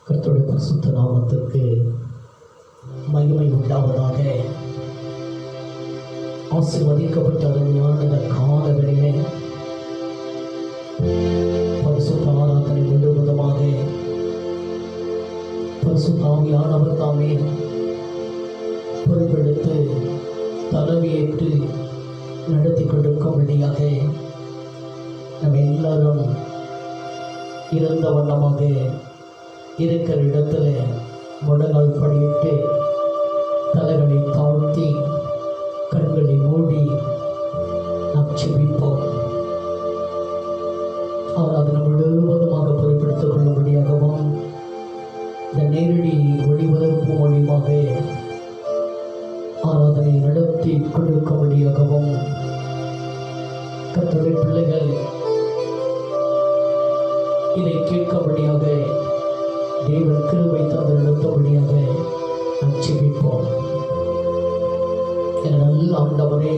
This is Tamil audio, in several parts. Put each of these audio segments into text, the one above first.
கர்த்தருடைய பரிசுத்த நாமத்திற்கு மகிமை உண்டாவதாக. ஆசீர்வதிக்கப்பட்ட அருமையான இந்த காலவெளியிலே பரிசுத்த ஆராதனை முழுவதுமாக பரிசுத்த ஆவியானவர் தாமே பொறுப்பெடுத்து தலைமையேற்று நடத்தி கொண்டிருக்கும்படியாக நம்ம எல்லாரும் இருந்த வண்ணமாக இருக்கிற இடத்துல முடங்கால் படியிட்டு தலைகளை தாழ்த்தி கண்களை மூடி நாம் செபிப்போம். ஆராதனை முழுவதுமாக பொறுப்பெடுத்துக் கொள்ளும்படியாகவும் இந்த நேரடி ஒளிபரப்பு மூலியமாக ஆராதனை நடத்தி கொடுக்கும்படியாகவும் கர்த்தருடைய பிள்ளைகள் இதை கேட்கும்படியாக தேவன் கிருபை தந்து நடத்தும்படியாக நாம் செபிப்போம். என் நல்ல ஆண்டவரே,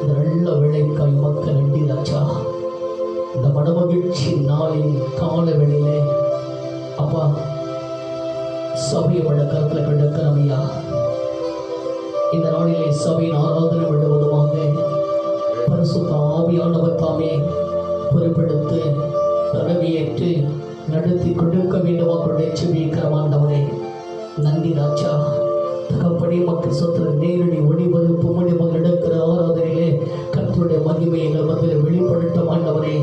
இந்த நல்ல வேளைக்காய் மக்கள் நன்றி ராஜா. இந்த மனமகிழ்ச்சி நாளின் கால வேளையிலே அப்பா சபையை கருத்தில் கிடக்கிறமையா இந்த நாளிலே சபையின் ஆராதனை விடுவதுமாக பரிசுத்த ஆவியானவர் தாமே பொறுப்பெடுத்து தலைமையேற்று நடத்தி கொடுக்க வேண்டுமா செபிக்கிறமாண்டவரே. நன்றி ராஜா. தகப்படி மக்கள் சொத்துல நேரடி ஒளிபரப்பு மூலியமாக நடக்கிற ஆராதனையிலே கர்த்தருடைய மகிமை எங்கள் மத்தியில் வெளிப்படுத்த ஆண்டவரே.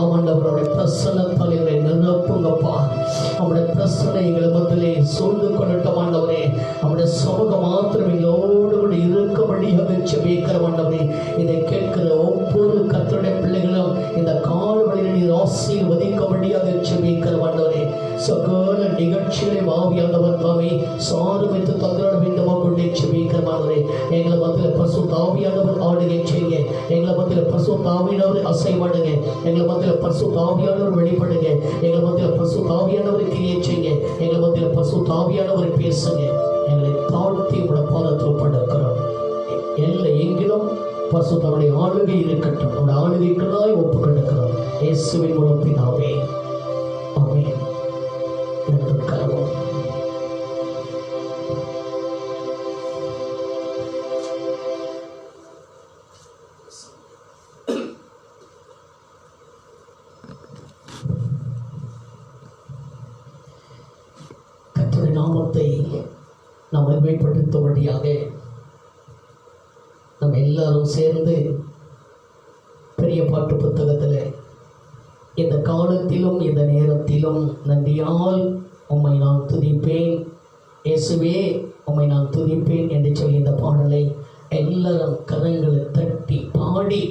ஆமாண்டவருடைய பிரசன்னத்தால் எங்களை நிரப்புங்கப்பா. அவருடைய பிரசனை எங்கள் மத்தியிலே சூழ்ந்து கொள்ளட்டும் ஆண்டவரே. அவருடைய சமூகம் மாத்திரம் எங்களோடு கூட இருக்கும்படியாக செபிக்கிற ஆண்டவரே. இதை கேட்கிற ஒவ்வொரு கர்த்தருடைய பிள்ளைகளும் இந்த காலவழியில் நீர் ஆசீர்வதிக்கும்படியாக செபிக்கிற ஆண்டவரே. சகல நிகழ்ச்சிகளை ஆவியானவர் தாமே சார்பித்து தந்திர வேண்டுமா கொண்டே செபிக்கிறமானவரே. எங்களை மத்தியில் பரிசுத்த ஆவியானவர் ஆளுகை செய்ய, எங்களை மத்தியில் பரிசுத்த ஆவியானவர் அசைவாடுங்க, எங்களை மத்தியில் பரிசுத்த ஆவியானவர் வெளிப்படுங்க, எங்களை மத்தியில் பரிசுத்த ஆவியானவர் கிரியை செய்ய, எங்களை மத்தியில் பரிசுத்த ஆவியானவர் பேசுங்க. எங்களை தாழ்த்தி உங்களோட பாதத்தில் படுக்கிறோம். எல்லா எங்கிலும் பரிசுத்தவருடைய ஆளுகை இருக்கட்டும். உங்களுடைய ஆளுகைக்குள்ளாய் ஒப்பு கொடுக்கிறோம். இயேசுவின் மூலம் பிதாவே, ஆமென். கர்த்தருடைய நாமத்தை நாம் மகிமைப்படுத்தும்படியாக நம்ம எல்லாரும் சேர்ந்து பெரிய பாட்டு புத்தகத்தில் இந்த காலத்திலும் இந்த நேரத்திலும் நன்றியால் உம்மை நான் துதிப்பேன், இயேசுவே உம்மை நான் துதிப்பேன் என்று சொல்லி இந்த பாடலை எல்லாரும் கரங்களை தட்டி பாடி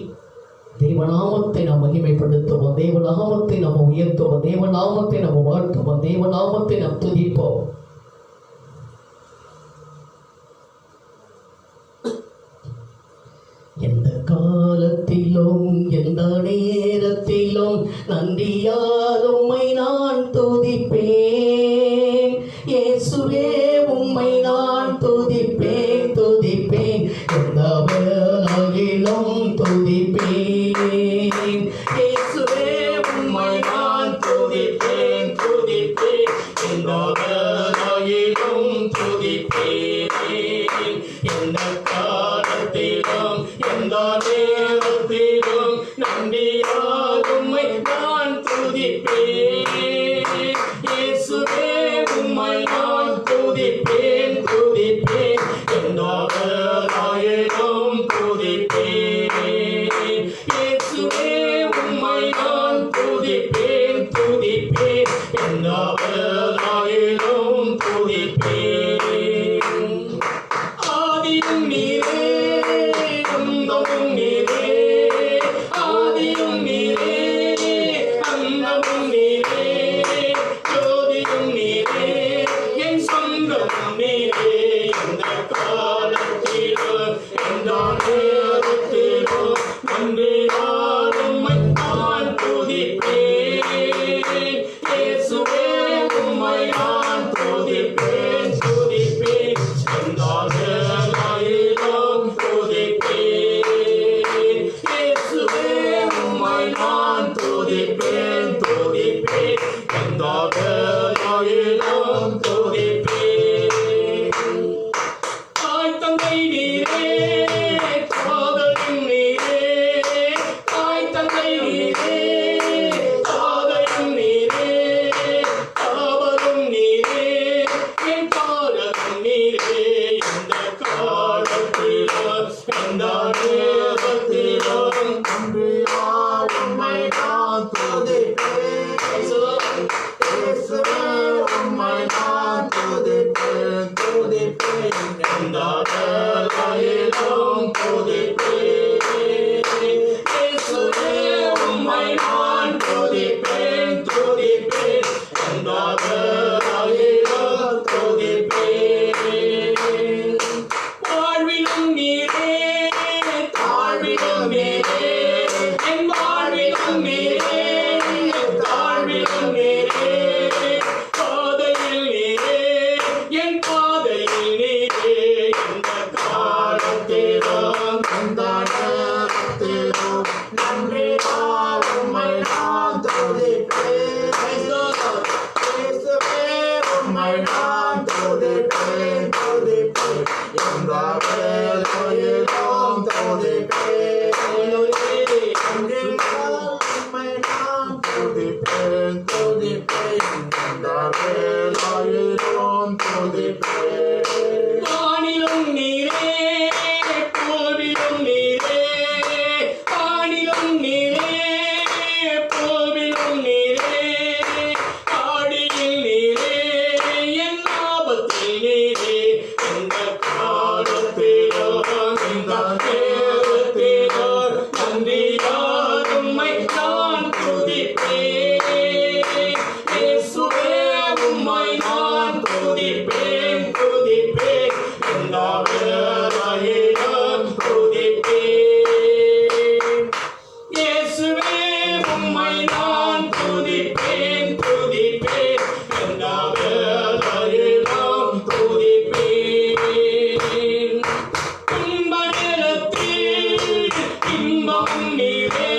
தேவநாமத்தை நாம் மகிமைப்படுத்துவோம், தேவநாமத்தை நாம் உயர்த்துவோம், தேவநாமத்தை நாம் வாழ்த்துவோம், தேவநாமத்தை நாம் துதிப்போம். எந்த காலத்திலும் எந்த நேரத்திலும் நன்றியால் உம்மை நான் துதிப்பேன், இயேசுவே உம்மை நான் துதிப்பேன் துதிப்பேன், எந்த வேளையிலும் துதிப்பேன், இயேசுவே உம்மை நான் துதிப்பேன் துதிப்பேன், எந்த வேளையிலும் துதிப்பேன், எந்த காலத்திலும் எந்த நேரத்திலும் நன்றியால் உம்மை நான் துதிப்பேன், இயேசுவே உம்மை நான் துதிப்பேன் துதிப்பேன், எந்த வேளையிலும் துதிப்பேன், இயேசுவே உம்மை நான் துதிப்பேன் துதிப்பேன், எந்த வேளையிலும் துதிப்பேன். ஆதியும் நீரே, அந்தமும் நீரே, ஆதியும் நீரே, அந்தமும் நீரே, ஜோதியும் நீரே, என் சொந்தமும் நீரே, எந்த காலத்திலும் எந்த நேரத்திலும் நன்றியால் உம்மை நான் துதிப்பேன், இயேசுவே உம்மை நான் துதிப்பேன். காலத்திலாயிலும் துதிப்பேன். தாய் தந்தை நீரே, காதலின் நீரே, தாய் தந்தை நீரே, காதலின் நீரே, காவலும் நீரே, என் காலத்தின் நீரே. இந்த காலத்திலும் இந்த நேரத்திலும் நன்றியால் உம்மை நான் துதிப்பேன். இயேசுவே, உம்மை நான் துதிப்பேன், துதிப்பேன். எந்த வேளையிலும் துதிப்பேன். இயேசுவே, உம்மை நான் துதிப்பேன், துதிப்பேன். எந்த வேளையிலும் துதிப்பேன். வாழ்விலும் நீரே, தாழ்விலும் நீரே, என் வாழ்விலும் நீரே, தாழ்விலும் நீரே, பாதையில் நீரே, என் பாதையில் நீரே. இந்த காலத்திலும் இந்த நேரத்திலும் நன்றியால் உம்மை நான் துதிப்பேன். இயேசுவே, உம்மை நான் துதிப்பேன், துதிப்பேன். எந்த வேளையிலும் துதிப்பேன். நன்றியால் உம்மை நான் துதிப்பேன், துதிப்பேன். எந்த வேளையிலும் துதிப்பேன். வானிலும் நீரே, பூவிலும் நீரே, வானிலும் நீரே, பூவிலும் நீரே, ஆடியில் நீரே, என் ஆபத்தில் நீரே. இந்த காலத்திலும் இந்த நேரத்திலும் நன்றியால் உம்மை நான் துதிப்பேன். இயேசுவே, உம்மை நான் துதிப்பேன், துதிப்பேன். எல்லா வேளையிலும் துதிப்பேன். இயேசுவே, உம்மை நான் துதிப்பேன், துதிப்பேன். எல்லா வேளையிலும் துதிப்பேன். துன்ப நேரத்தில் இன்பம் நீரே,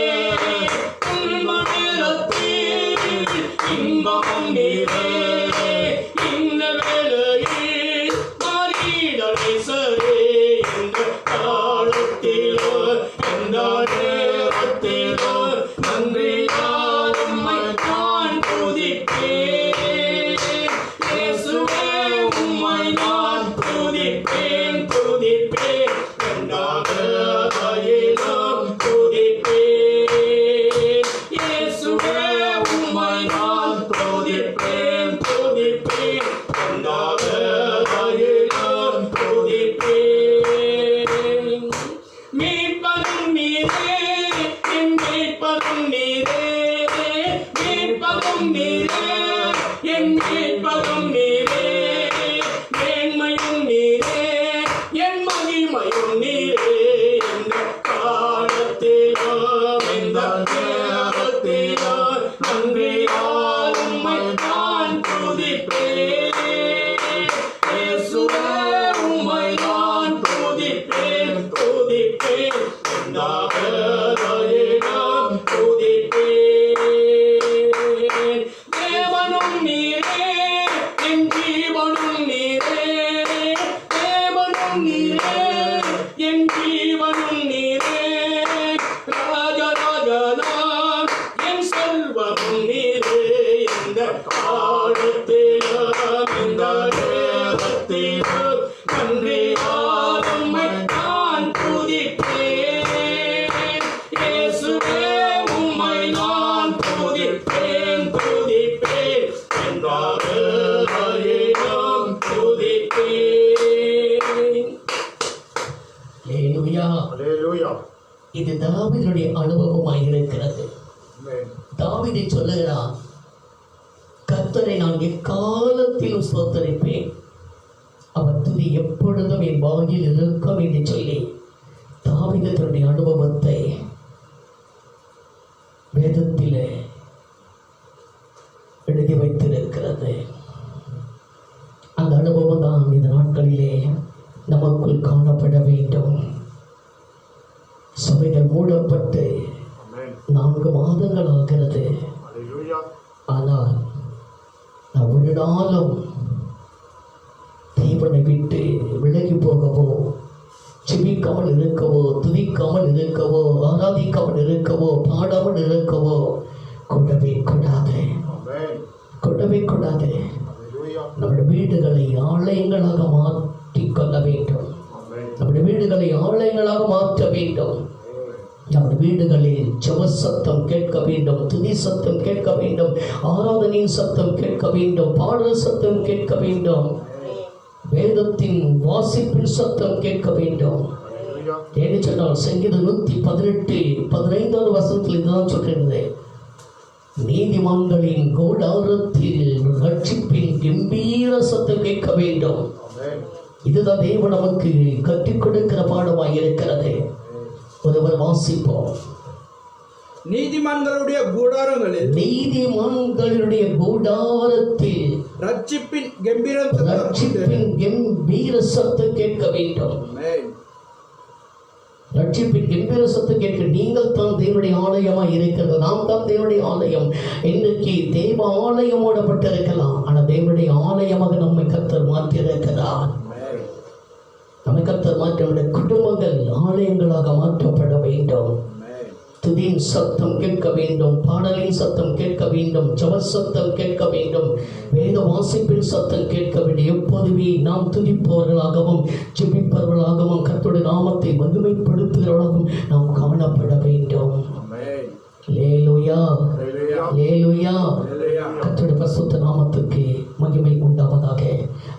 துன்ப நேரத்தில் இன்பம் நீரே. இந்த வேளையில் மாறிடலை சரே. இந்த காலத்திலோ இந்த நேரத்திலோ நன்றியால் உம்மை நான் துதிப்பேன். இயேசுவே, உம்மை நான் துதிப்பேன், துதிப்பேன். எல்லா வேளையிலும் துதிப்பேன். இயேசுவே, உம்மை நான் துதிப்பேன், துதிப்பேன். எல்லா வேளையிலும் துதிப்பேன். மீட்பதும் நீரே, என் மீட்பதும் நீரே, மீட்பதும் நீரே, என் மீட்பதும் நீரே, மேன்மையும் நீரே, என் மகிமையும் நீரே. இந்த காலத்திலும் இந்த நேரத்திலும் நன்றியால் உம்மை நான் துதிப்பேன். இயேசுவே, உம்மை நான் துதிப்பேன், துதிப்பேன். எல்லா வேளையிலும் துதிப்பேன். தேவனும் நீரே, என் ஜீவனும் நீரே, தேவனும் நீரே, என் ஜீவனும் நீரே, ராஜராஜனாம் என் செல்வமும் நீரே. இந்த காலத்திலும் இந்த நேரத்திலும் நன்றியால் உம்மை நான் துதிப்பேன். இயேசுவே, உம்மை நான் துதிப்பேன், துதிப்பேன். எல்லா வேளையிலும் துதிப்பேன். அல்லேலூயா. Hallelujah. இது தாவீதுடைய அனுபவமாய் இருக்கிறது. Amen. தாவீதை சொல்லுகிறான், கர்த்தரை நான் எக்காலத்திலும் ஸ்தோத்தரிப்பேன், அவர் துதி எப்பொழுதும் என் வாயில் இருக்கும் என்று சொல்லி தாவீது தன்னுடைய அனுபவத்தை வேதத்திலே எழுதி வைத்திருக்கிறது. அந்த அனுபவம் தான் இந்த நாட்களிலே நமக்குள் காணப்பட வேண்டும். சபைகள் மூடப்பட்டு Amen. 4 மாதங்கள் ஆகிறது. Hallelujah. ஆனால் நான் ஒரு நாளும் தேவனை விட்டு விலகி போகவோ, ஜெபிக்காமல் இருக்கவோ, துதிக்காமல் இருக்கவோ, ஆராதிக்காமல் இருக்கவோ, பாடாமல் இருக்கவோ கூடவே கூடாது. கூடவே கூடாது. நம்முடைய வீடுகளை ஆலயங்களாக மாற்றிக்கொள்ள வேண்டும். நம்முடைய வீடுகளை ஆலயங்களாக மாற்ற வேண்டும். நம்முடைய வீடுகளில் ஜெப சத்தம் கேட்க வேண்டும், துதி சத்தம் கேட்க வேண்டும், ஆராதனையின் சத்தம் கேட்க வேண்டும், பாடல் சத்தம் கேட்க வேண்டும், வேதத்தின் வாசிப்பின் சத்தம் கேட்க வேண்டும். ஏன்னு சொன்னால் சங்கீதம் 118:15 வசனத்தில் இதுதான் சொல்கிறது. நீதிமான்களின் கூடாரத்தில் ரட்சிப்பின் கம்பீர சத்தம் கேட்க வேண்டும். இதுதான் தேவன் நமக்கு கற்றுக் கொடுக்கிற பாடமாய் இருக்கிறது. ஒருவர் வாசிப்போம். நீதிமான்களுடைய கூடாரங்களில், நீதிமான்களுடைய கூடாரத்தில் ரட்சிப்பின் கம்பீர சத்தம் கேட்க வேண்டும். ரட்சிப்பின் கம்பீர சத்தம் கேட்க. நீங்கள் தான் தேவனுடைய ஆலயமாய் இருக்கிறது. நாம் தான் தேவனுடைய ஆலயம். இன்றைக்கு தேவ ஆலயம் மூடப்பட்டிருக்கலாம், ஆனால் தேவனுடைய ஆலயமாக நம்மை கர்த்தர் மாற்றியிருக்கிறார். நம்மை கர்த்தர் மாற்ற நம்முடைய குடும்பங்கள் ஆலயங்களாக மாற்றப்பட வேண்டும். துதியின் சத்தம் கேட்க வேண்டும், பாடலின் சத்தம் கேட்க வேண்டும், ஜெப சத்தம் கேட்க வேண்டும், வேத வாசிப்பின் சத்தம் கேட்க வேண்டும். எப்போதுமே நாம் துதிப்பவர்களாகவும் ஜெபிப்பவர்களாகவும் கர்த்தருடைய நாமத்தை மகிமைப்படுத்துகிறவர்களாகவும் நாம் காணப்பட வேண்டும். அல்லேலூயா, அல்லேலூயா. கர்த்தருடைய பரிசுத்த நாமத்துக்கு மகிமை உண்டாவதாக.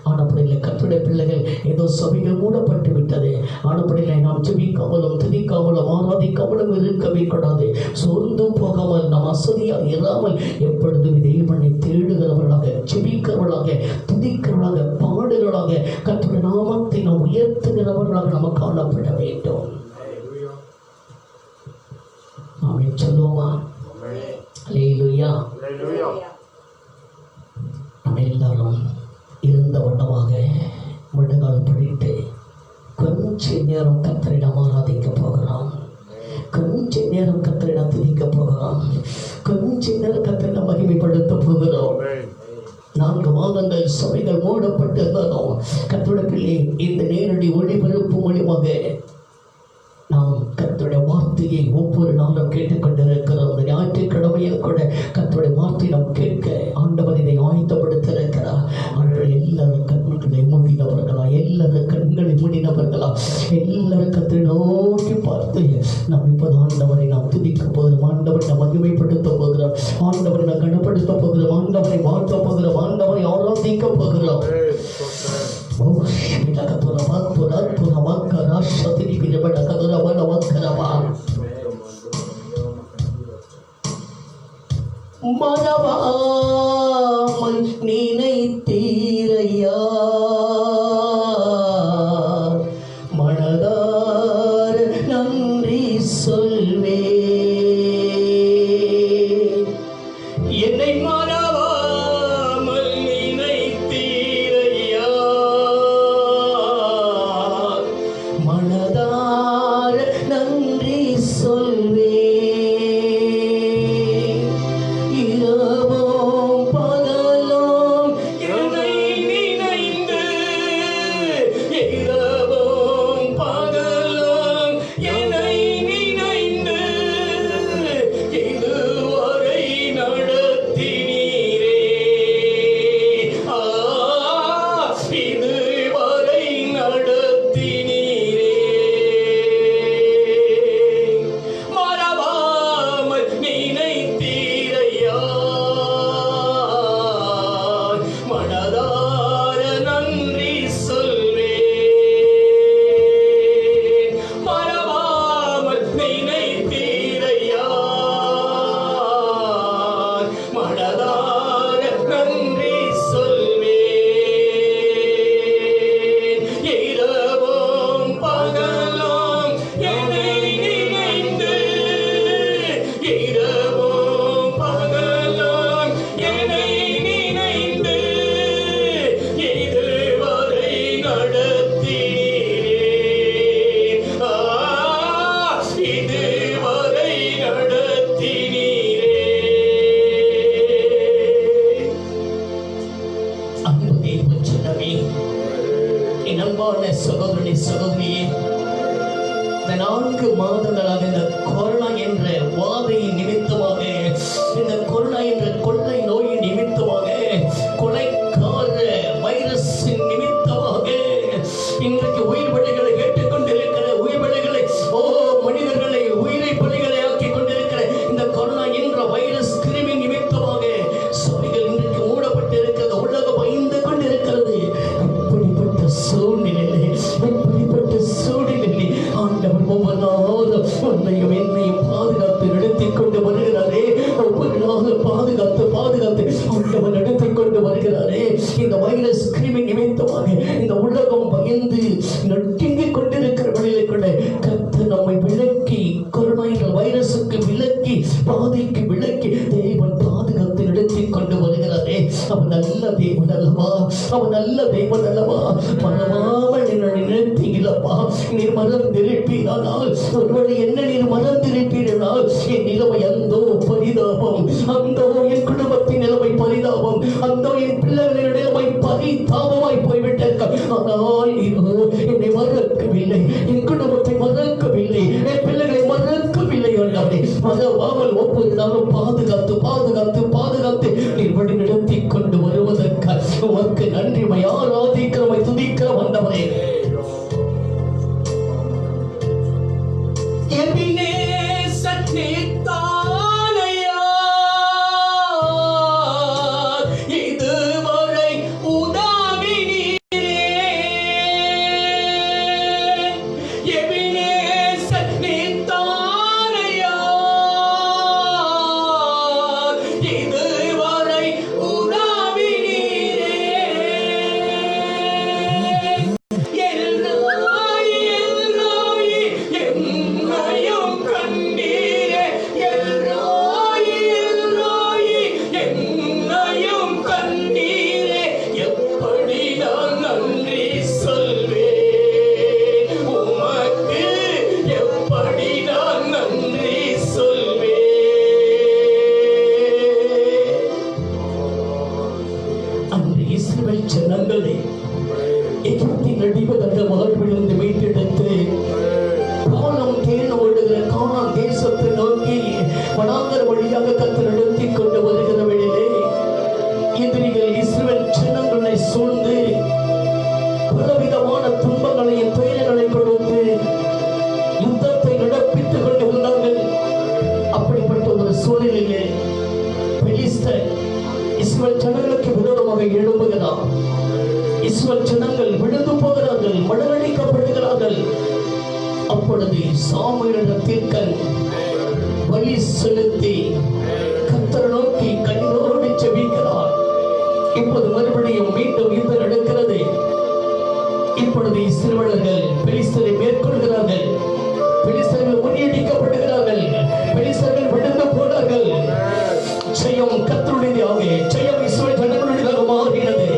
ஆனப்படியில் கர்த்தருடைய பிள்ளைகள் ஏதோ சபைகள் மூடப்பட்டு விட்டது. ஆனப்படியில் நாம் ஜெபிக்காமலும் துதிக்காமலும் ஆராதிக்காமலும் இருக்கவே கூடாது. சோர்ந்து போகாமல் நாம் அசதியாக இராமல் எப்பொழுதும் தேவனை தேடுகிறவர்களாக, ஜெபிக்கிறவர்களாக, துதிக்கிறவர்களாக, பாடுகிறவர்களாக, கர்த்தருடைய நாமத்தை நாம் உயர்த்துகிறவர்களாக நாம் காணப்பட வேண்டும். ஆமென் சொல்லுவோமா? அல்லேலூயா. நம்ம எல்லாரும் இருந்த வண்ணமாக முழங்கால் படிட்டு கொஞ்ச நேரம் கர்த்தரிடம் ஆராதிக்க போகிறோம். கொஞ்ச நேரம் கர்த்தரிடம் துதிக்க போகிறோம். கொஞ்ச நேரம் கர்த்தரிடம் மகிமைப்படுத்த போகிறோம். 4 மாதங்கள் சபைகள் மூடப்பட்டு இருந்தாலும் கர்த்தருடைய பிள்ளை இந்த நேரடி ஒளிபரப்பு மூலியமாக நாம் கர்த்தருடைய வார்த்தையை ஒவ்வொரு நாளும் கேட்டுக்கொண்டிருக்கிறோம். இந்த ஞாயிற்றுக்கிழமையில் கூட கர்த்தருடைய வார்த்தையை நாம் கேட்க ஆண்டவர் இதை ஆயத்தப்படுத்தியிருக்கிறார். ஆண்டவர் எல்லாரும் கண்களை மூடினவர்களா, எல்லாரும் கண்களை மூடினவர்களா, எல்லாரும் கர்த்தரை நோக்கி பார்த்து நாம் இப்போது ஆண்டவரை நாம் துதிக்க போகிறோம், ஆண்டவரை நாம் மகிமைப்படுத்த போகிறோம், ஆண்டவரை நாம் கனப்படுத்த போகிறோம், ஆண்டவரை வாழ்த்த போகிறோம், ஆண்டவரை ஆராதிக்க போகிறோம். மறவாமல் நினைத்தீரையா, மனதார நன்றி சொல்வே. என்னை மறவாமல் நினைத்தீரையா, மனதார நன்றி சொல்வே. இரவும் பகலும் என்னை நினைத்தீரையா, அன்பு தேவ ஜனமே, என் அன்பான சகோதரனே சகோதரியே, இந்த 4 மாதங்களாக இந்த கொரோனா என்ற வாதையின் நிமித்தமாக, இந்த கொரோனா என்ற கொள்ளை நோயின் நிமித்தமாக, கொலைக்கார வைரஸின் நிமித்தமாக இன்றைக்கு உயிர் பலிகளை கேட்டுக்கொண்டிருக்கிற உயிர் பலிகளை மனிதர்களை உயிரை பலிகளை ஆக்கிக் கொண்டிருக்கிற இந்த கொரோனா என்ற வைரஸ் கிருமி நிமித்தமாக சபைகள் இன்றைக்கு மூடப்பட்டிருக்கிறது. உலகம் பயந்து கொண்டிருக்கிறது. இப்படிப்பட்ட சூழ்நிலை ஆண்டவர் ஒவ்வொரு நாளும் உன்னையும் என்னையும் பாதுகாத்து நடத்திக் கொண்டு வருகிறாரே. ஒவ்வொரு நாளும் பாதுகாத்து ஆண்டவர் நடத்திக் கொண்டு வருகிறாரே. இந்த வைரஸ் கிருமி நிமித்தமாக இந்த உலகம் பயந்து நடுங்கிக் கொண்டிருக்கிற வழியை கூட கர்த்தர் நம்மை விலக்கி, கொரோனா என்ற வைரஸுக்கு விலக்கி, பாதைக்கு விலக்கி தேவன் பாதுகாத்து நடத்திக் கொண்டு வருகிறாரே. அவன் நல்ல தேவன் அல்லவா? அவன் நல்ல தேவன் அல்லவா? மறவாமல் என்னை நிறுத்தீங்களப்பா. நீர் மறந்திருப்பீரானால், ஒருவேளை என்ன நீர் மறந்திருப்பீரானால் என் நிலைமை அந்தோ பரிதாபம், அந்தோ என் குடும்பத்தின் நிலைமை பரிதாபம், அந்தோ என் பிள்ளைகளின் நிலைமை பரிதாபமாய் போய்விட்டிருக்க. ஆனால் நீரோ என்னை மறக்கவில்லை, என் குடும்பத்தை மறக்கவில்லை, என் பிள்ளைகளை மறக்கவில்லை. மறவாமல் ஒவ்வொரு நாளும் பாதுகாத்து நீர் வழி நடத்தி கொண்டு வருவதற்கு உமக்கு நன்றி. ஆராதிக்கிறமை துதிக்கிற வந்தவரே, இதுவரை உதவினீரே, எபினேசர் நீர்தானையா, இதுவரை உதவினீரே. எல்ரோய் என்னையும் கண்டீரே, எல்ரோய் என்னையும் கண்டீரே. எப்படி நான் நன்றி சொல்வேன் உமக்கு, எப்படி நான் நன்றி சொல்வேன். அன்று இஸ்ரவேல் ஜனங்களே எகிப்தின் அடிமையாக வாழ்விலிருந்து மீட்டெடுத்து பாலம் தேன் ஓடுகிற கானான் தேசத்தை நோக்கி வனாந்தர வழியாக கர்த்தர் நடத்திக் கொண்டு வருகிற வேளையிலே எதிரிகள் இஸ்ரவேல் ஜனங்களை சூழ்ந்து பலவிதமான துன்பங்களையும் துயரங்களை கொடுத்து யுத்தத்தை நடப்பித்துக் கொண்டு வந்தார்கள். அப்படிப்பட்ட ஒரு சூழலிலே பெலிஸ்தர் இஸ்ரவேல் ஜனங்களுக்கு விரோதமாக எழும்புகிறார். இஸ்ரவேல் ஜனங்கள் விழுந்து போகிறார்கள், மடங்கடிக்கப்படுகிறார்கள். அப்பொழுது சாமுவேல் என்ற தீர்க்கன் பலி செலுத்தி கர்த்தரை நோக்கி கண்ணீரோடு ஜெபிக்கிறார். இப்போது மறுபடியும் மீண்டும் யுத்தம் நடக்கிறது. இப்பொழுது இஸ்ரவேலர்கள் பெலிஸ்தரை மேற்கொள்கிறார்கள். பெலிஸ்தர்கள் முறியடிக்கப்படுகிறார்கள். பெலிஸ்தர்கள் விழுந்து போனார்கள். ஜெயம் கர்த்தருடையதாக, ஜெயம் இஸ்ரவேல் ஜனங்களுடையதாக மாறினது.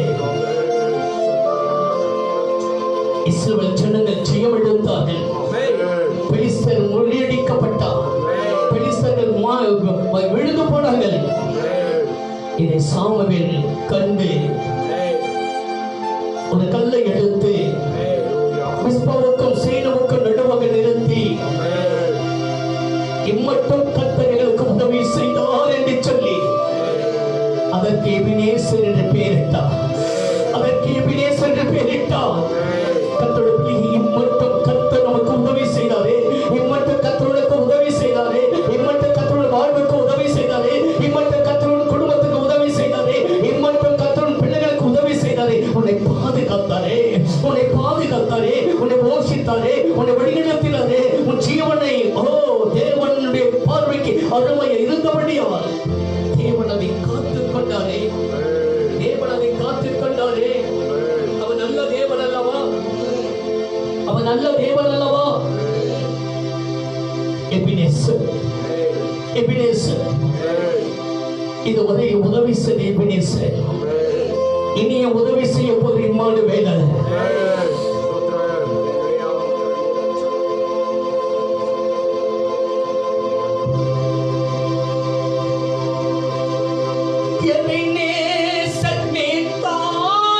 இஸ்ரவேல் ஜனங்கள் ஜெயம் எடுத்தார்கள். பெலிஸ்தர் முறியடிக்கப்பட்டார். பெலிஸ்தர்கள் விழுந்து போனார்கள். இதை சாமுவேல் கண்டு ஒரு கல்லை எடுத்து மிஸ்பாவுக்கும் சேனுவுக்கும் நடுவாக நிறுத்தி, இம்மட்டும் கர்த்தர் எங்களுக்கு உதவி செய்தார் என்று சொல்லி அதற்கு எபினேசர் என்று பெயரிட்டார். கர்த்தருடைய இம்மட்டும் கர்த்தர் நமக்கு உதவி செய்தாரே, இம்மட்டும் கர்த்தருக்கு உதவி செய்தாரே, இம்மட்டும் கர்த்தருடைய வாழ்வுக்கு உதவி செய்தாரே, இம்மட்டும் கர்த்தருடைய குடும்பத்துக்கு உதவி செய்தாரே, இம்மட்டும் கர்த்தருடைய பிள்ளைகளுக்கு உதவி செய்தாரே. உன்னை பாதுகாத்தாரே, உன்னை போஷித்தாரே, உன்னை வழிநடத்தினாரே. உன் ஜீவனை தேவனுடைய பார்வைக்கு அருமையை இருந்தபடியால் தேவன் அதை காத்துக் கொண்டாரே. அவன் நல்ல தேவன் அல்லவா? எபினேசர் இதுவரை உதவி செய்த எபினேசர் இனிய உதவி செய்ய போகிற இம்மானுவேல். எபினேசர் நீர்தானையா,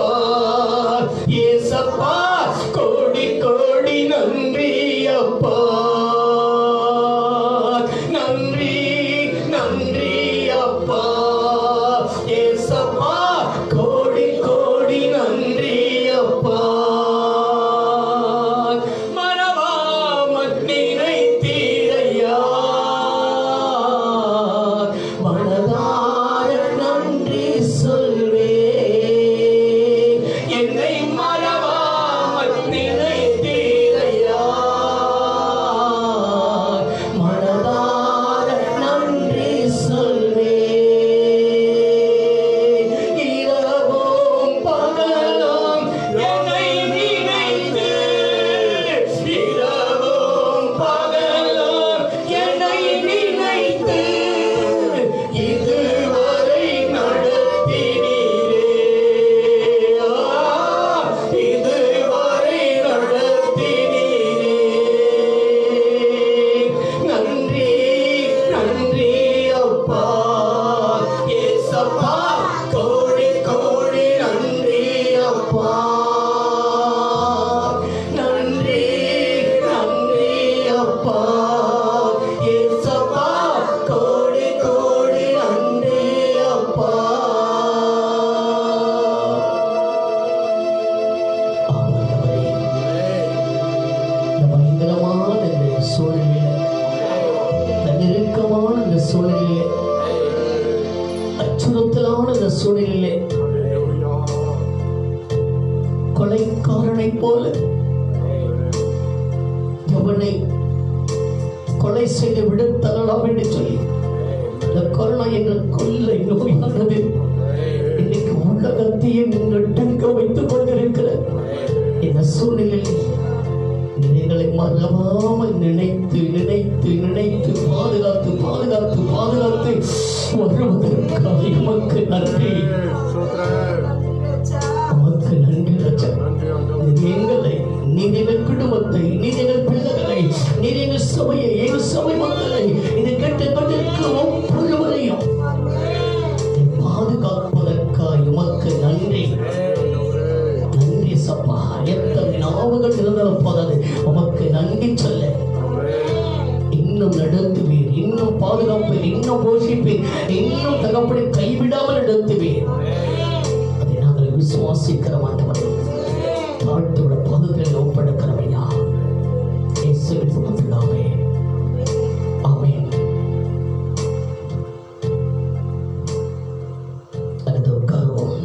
அப்பா ஏசப்பா கோடி கோடி நன்றி அப்பா நன்றி நன்றி அப்பா ஏசப்பா கோடி கோடி நன்றி அப்பா மறவாமல் நினைத்தீரையா மனதார நன்றி சொல்வே என்னை மறவாமல் நினைத்தீரையா மனதார நன்றி சொல்வே இரவும் பகலும் என்னை நினைத்து இரவும் பகலும் என்னை நினைத்து இதுவரை நடத்தினீரே இதுவரை நடத்தினீரே நன்றி நன்றி அப்பா ஏசப்பா கோடி கோடி நன்றி அப்பா நன்றி நன்றி அப்பா ஏசப்பா கோடி கோடி நன்றி அப்பா ஆண்டவரே, இந்த பயங்கரமான இந்த சூழ்நிலையில இந்த நெருக்கமான இந்த சூழ்நிலையில அச்சுறுத்தலான இந்த சூழ்நிலையிலே கொலைக்காரனை போல எவனை கொலை செய்து விடுத்தரலாம் என்று சொல்லி இந்த கொரோனா என்ற கொள்ளை நோயானது இன்னைக்கு உலகத்தையே நடுங்க வைத்துக் கொண்டிருக்கிற இந்த சூழ்நிலையில் நினைகளை மறவாமல் நினைத்து நினைத்து நினைத்து பாதுகாத்து பாதுகாத்து பாதுகாத்து வருவதற்காக உமக்கு நன்றி உமக்கு நன்றி ராஜா. நீர் எங்களை நீர் எங்கள் குடும்பத்தை நீர் எங்கள் பிள்ளைகளை நீர் எங்கள் சபையை எங்கள் சபை மக்களை இதை கேட்டுக்கொண்டிருக்கிற ஒவ்வொருவரையும் நீர் பாதுகாப்பதற்காக உமக்கு நன்றி நன்றி சப்பா. எத்தனை நாவுகள் இருந்தாலும் போதாது உமக்கு நன்றி சொல்ல இன்னும் நடத்துவீர் இன்னும் பாதுகாப்பீர் இன்னும் போஷிப்பீர் இன்னும் தகப்பனை கைவிடாமல் நடத்துவீர் அதை நாங்கள் விசுவாசிக்கிற மாட்டவரை தாழ்த்தோட பகுதிகளில் ஒப்படைக்கிறவையா இயேசுவின் நாமத்தினாலே ஆமென். அடுத்து உட்காருவோம்.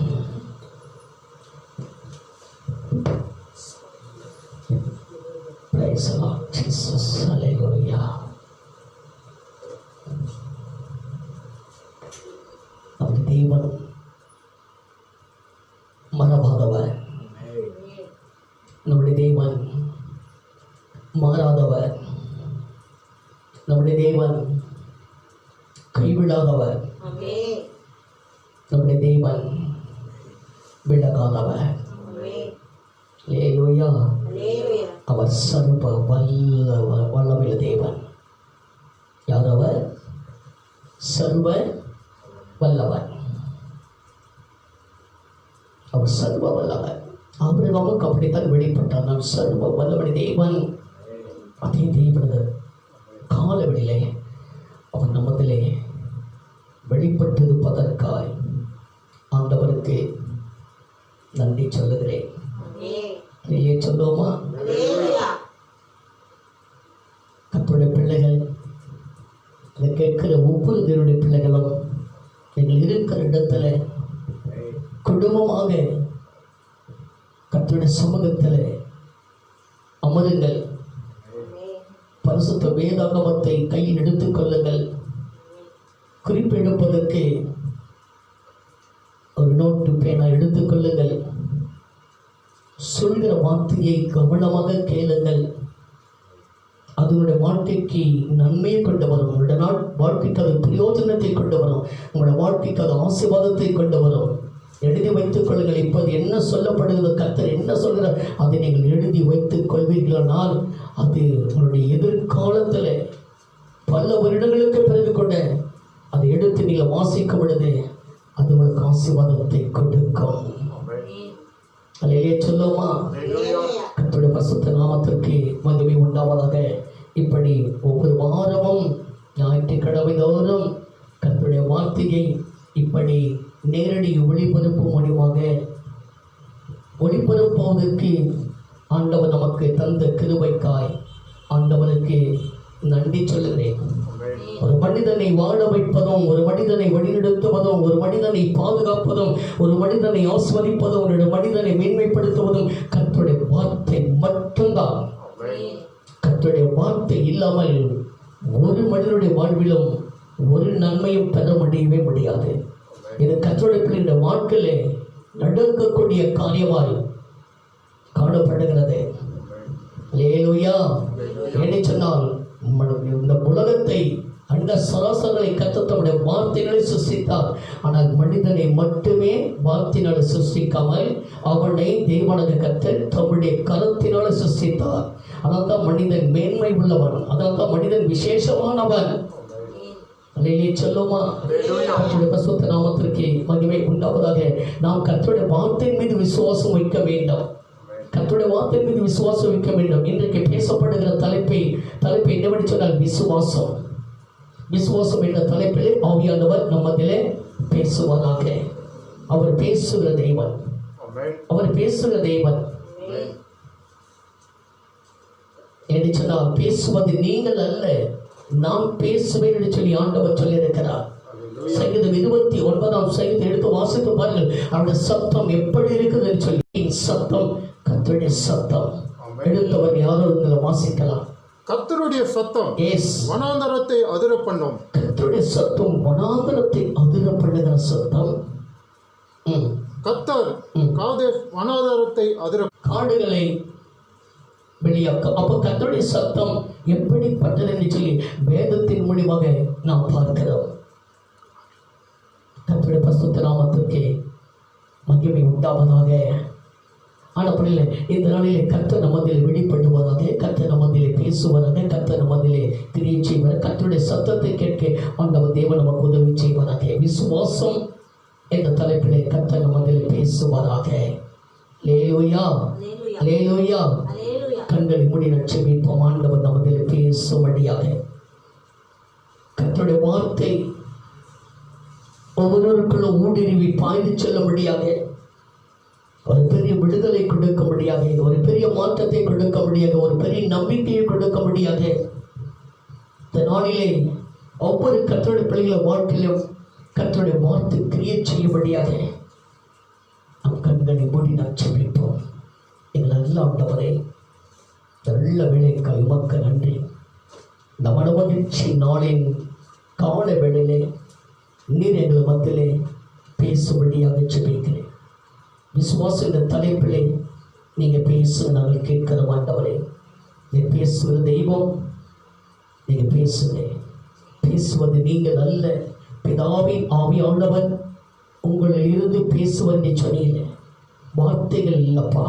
Praise the Lord Jesus. Hallelujah. நம்முடைய தேவன் மறவாதவர், நம்முடைய தேவன் மாறாதவர், நம்முடைய தேவன் கைவிடாதவர், நம்முடைய தேவன் விலகாதவர். அல்லேலூயா. அவர் சர்வ வல்லமையுள்ள தேவன். யார் அவர்? சர்வ வல்லவர். அவர் சர்வ வல்லவர். ஆபிரகாமுக்கு அப்படித்தான் வெளிப்பட்டார். நான் சர்வ வல்லவனை தேவன். அதே தேவனது காலவெளியிலே அவர் நம்மதிலே வெளிப்பட்டிருப்பதற்காய் ஆண்டவருக்கு நன்றி சொல்லுகிறேன். நீயே சொல்லுவோமா? கர்த்தருடைய பிள்ளைகள், அதை கேட்கிற ஒவ்வொரு தேவனுடைய பிள்ளைகளும் நீங்கள் இருக்கிற இடத்துல குடும்பமாக கர்த்தருடைய சமூகத்தில் அமருங்கள். பரிசுத்த வேதாகமத்தை கையில் எடுத்துக் கொள்ளுங்கள். குறிப்பெடுப்பதற்கு ஒரு நோட்டு பேனா எடுத்துக் கொள்ளுங்கள். சொல்கிற வார்த்தையை கவனமாக கேளுங்கள். அதனுடைய வாழ்க்கைக்கு நன்மையை கொண்டு வரும். உங்களுடைய வாழ்க்கைக்கு அது பிரயோஜனத்தை கொண்டு வரும். உங்களுடைய வாழ்க்கைக்கு அது ஆசீர்வாதத்தை கொண்டு வரும். எழுதி வைத்துக் கொள்ளுங்கள். இப்போது என்ன சொல்லப்படுகிறது, கர்த்தர் என்ன சொல்கிறார், அதை நீங்கள் எழுதி வைத்துக் கொள்வீர்களானால் அது உங்களுடைய எதிர்காலத்தில் பல வருடங்களுக்கு பிறகு கொண்ட அதை எடுத்து நீங்கள் வாசிக்கும் பொழுது அது உங்களுக்கு ஆசீர்வாதத்தை கொடுக்கும். அல்லேலூயா சொல்லுமா. Hallelujah. கர்த்தருடைய பரிசுத்த நாமத்திற்கு மகிமை உண்டாவதாக. இப்படி ஒவ்வொரு வாரமும் ஞாயிற்றுக்கிழமை தோறும் கர்த்தருடைய வார்த்தையை இப்படி நேரடி ஒளிபரப்பு மூலியமாக ஒளிபரப்புவதற்கு ஆண்டவர் நமக்கு தந்த கிருபைக்காய் ஆண்டவருக்கு நன்றி சொல்லுகிறேன். ஒரு மனிதனை வாழ வைப்பதும், ஒரு மனிதனை வழிநடத்துவதும், ஒரு மனிதனை பாதுகாப்பதும், ஒரு மனிதனை ஆஸ்வதிப்பதும், ஒரு மனிதனை மேன்மைப்படுத்துவதும் கர்த்தருடைய வார்த்தை மட்டும்தான். கர்த்தருடைய வார்த்தை இல்லாமல் ஒரு மனிதனுடைய வாழ்விலும் ஒரு நன்மையும் பெற முடியவே முடியாது. இது கர்த்தருடைய பிள்ளைகளுடைய வாழ்க்கையிலே நடக்கக்கூடிய காரியமாய் காணப்படுகிறது. அல்லேலூயா. என்ன சொன்னால் இந்த உலகத்தை அந்த சராசரங்களை கர்த்தர் தம்முடைய வார்த்தைகளை சிருஷ்டித்தார். ஆனால் மனிதனை மட்டுமே வார்த்தையினால் சிருஷ்டிக்காமல் அவனை தேவனாக கர்த்தர் தம்முடைய கரத்தினால சிருஷ்டித்தார். அதனால் தான் மனிதன் மேன்மை உள்ளவன், அதனால் தான் மனிதன் விசேஷமானவன். அல்லேலூயா சொல்லுமா. கர்த்தருடைய பரிசுத்த நாமத்திற்கு மகிமை உண்டாவதாக. நாம் கர்த்தருடைய வார்த்தையின் மீது விசுவாசம் வைக்க வேண்டும். கர்த்தருடைய வார்த்தை மீது விசுவாசம் வைக்க வேண்டும். இன்றைக்கு பேசப்படுகிற தலைப்பை என்னவென்று சொன்னால் விசுவாசம். விசுவாசம் என்ற தலைப்பிலே ஆவியானவர் நம்மதிலே பேசுவதாக. அவர் பேசுகிற தெய்வன், அவர் பேசுகிற தெய்வன். என்று சொன்னால் பேசுவது நீங்கள் அல்ல, நாம் பேசுவேன் என்று சொல்லி ஆண்டவர் சொல்லியிருக்கிறார். சங்கீதம் 29 சங்கீதம் எடுத்து வாசித்து பாருங்கள். அவருடைய சத்தம் எப்படி இருக்குது என்று சொல்லி. சத்தம் கர்த்தருடைய சத்தம். எடுத்தவர் யாரோ உங்களை வாசிக்கலாம். கர்த்தருடைய சத்தம் வனாந்தரத்தை அதிர பண்ணும். கர்த்தருடைய சத்தம் வனாந்தரத்தை அதிர பண்ணுகிற சத்தம். கர்த்தர் காதேஸ் வனாந்தரத்தை அதிர காடுகளை வெளியாக்கும். அப்ப கர்த்தருடைய சத்தம் எப்படிப்பட்டது என்று சொல்லி வேதத்தின் மூலியமாக நாம் பார்க்கிறோம். கர்த்தருடைய பரிசுத்த நாமத்திற்கு மகிமை உண்டாவதாக. ஆனப்படில்லை இந்த நாளிலே கர்த்தர் நம்மதிலே வெளிப்படுவதாக, கர்த்தர் நம்மதிலே பேசுவதாக, கர்த்தர் நம்மதிலே கிரியை செய்வார். கர்த்தருடைய சத்தத்தை கேட்க ஆண்டவர் தேவன் நமக்கு உதவி செய்வதாக. விசுவாசம் என்ற தலைப்பிலே கர்த்தர் நம்மதிலே பேசுவதாக. அல்லேலூயா, அல்லேலூயா. கண்களை மூடி நட்சமிப்போம். ஆண்டவர் நம்மதிலே பேசும்படியாக. கர்த்தருடைய வார்த்தை ஒவ்வொருவருக்குள்ளும் ஊடுருவி பாய்ந்து செல்லும்படியாக, ஒரு பெரிய விடுதலை கொடுக்க முடியாது, ஒரு பெரிய மாற்றத்தை கொடுக்க முடியாது, ஒரு பெரிய நம்பிக்கையை கொடுக்க முடியாது. இந்த நாளிலே ஒவ்வொரு கர்த்தருடைய பிள்ளைகளை வாழ்க்கையிலும் கர்த்தருடைய வார்த்தை கிரியை செய்யும்படியாக நம் கண்களை மூடி நாம் செபிப்போம். எங்கள் நல்ல ஆண்டவரே, நல்ல வேலைக்காய் உமக்கு நன்றி. இந்த மனமகிழ்ச்சி நாளின் கால வேளையிலே நீர் எங்கள் மத்தியிலே பேசும்படியாக செபிக்கிறேன். விசுவாசம் என்ற தலைப்பிலே நீங்கள் பேசுங்க, நாங்கள் கேட்கிற ஆண்டவரே. நீர் பேசுகிற தெய்வம், நீங்கள் பேசுங்க. பேசுவது நீங்கள் அல்ல, பிதாவின் ஆவியானவர் உங்களில் இருந்து பேசுவது என்று சொன்னீங்க. வார்த்தைகள் இல்லைப்பா,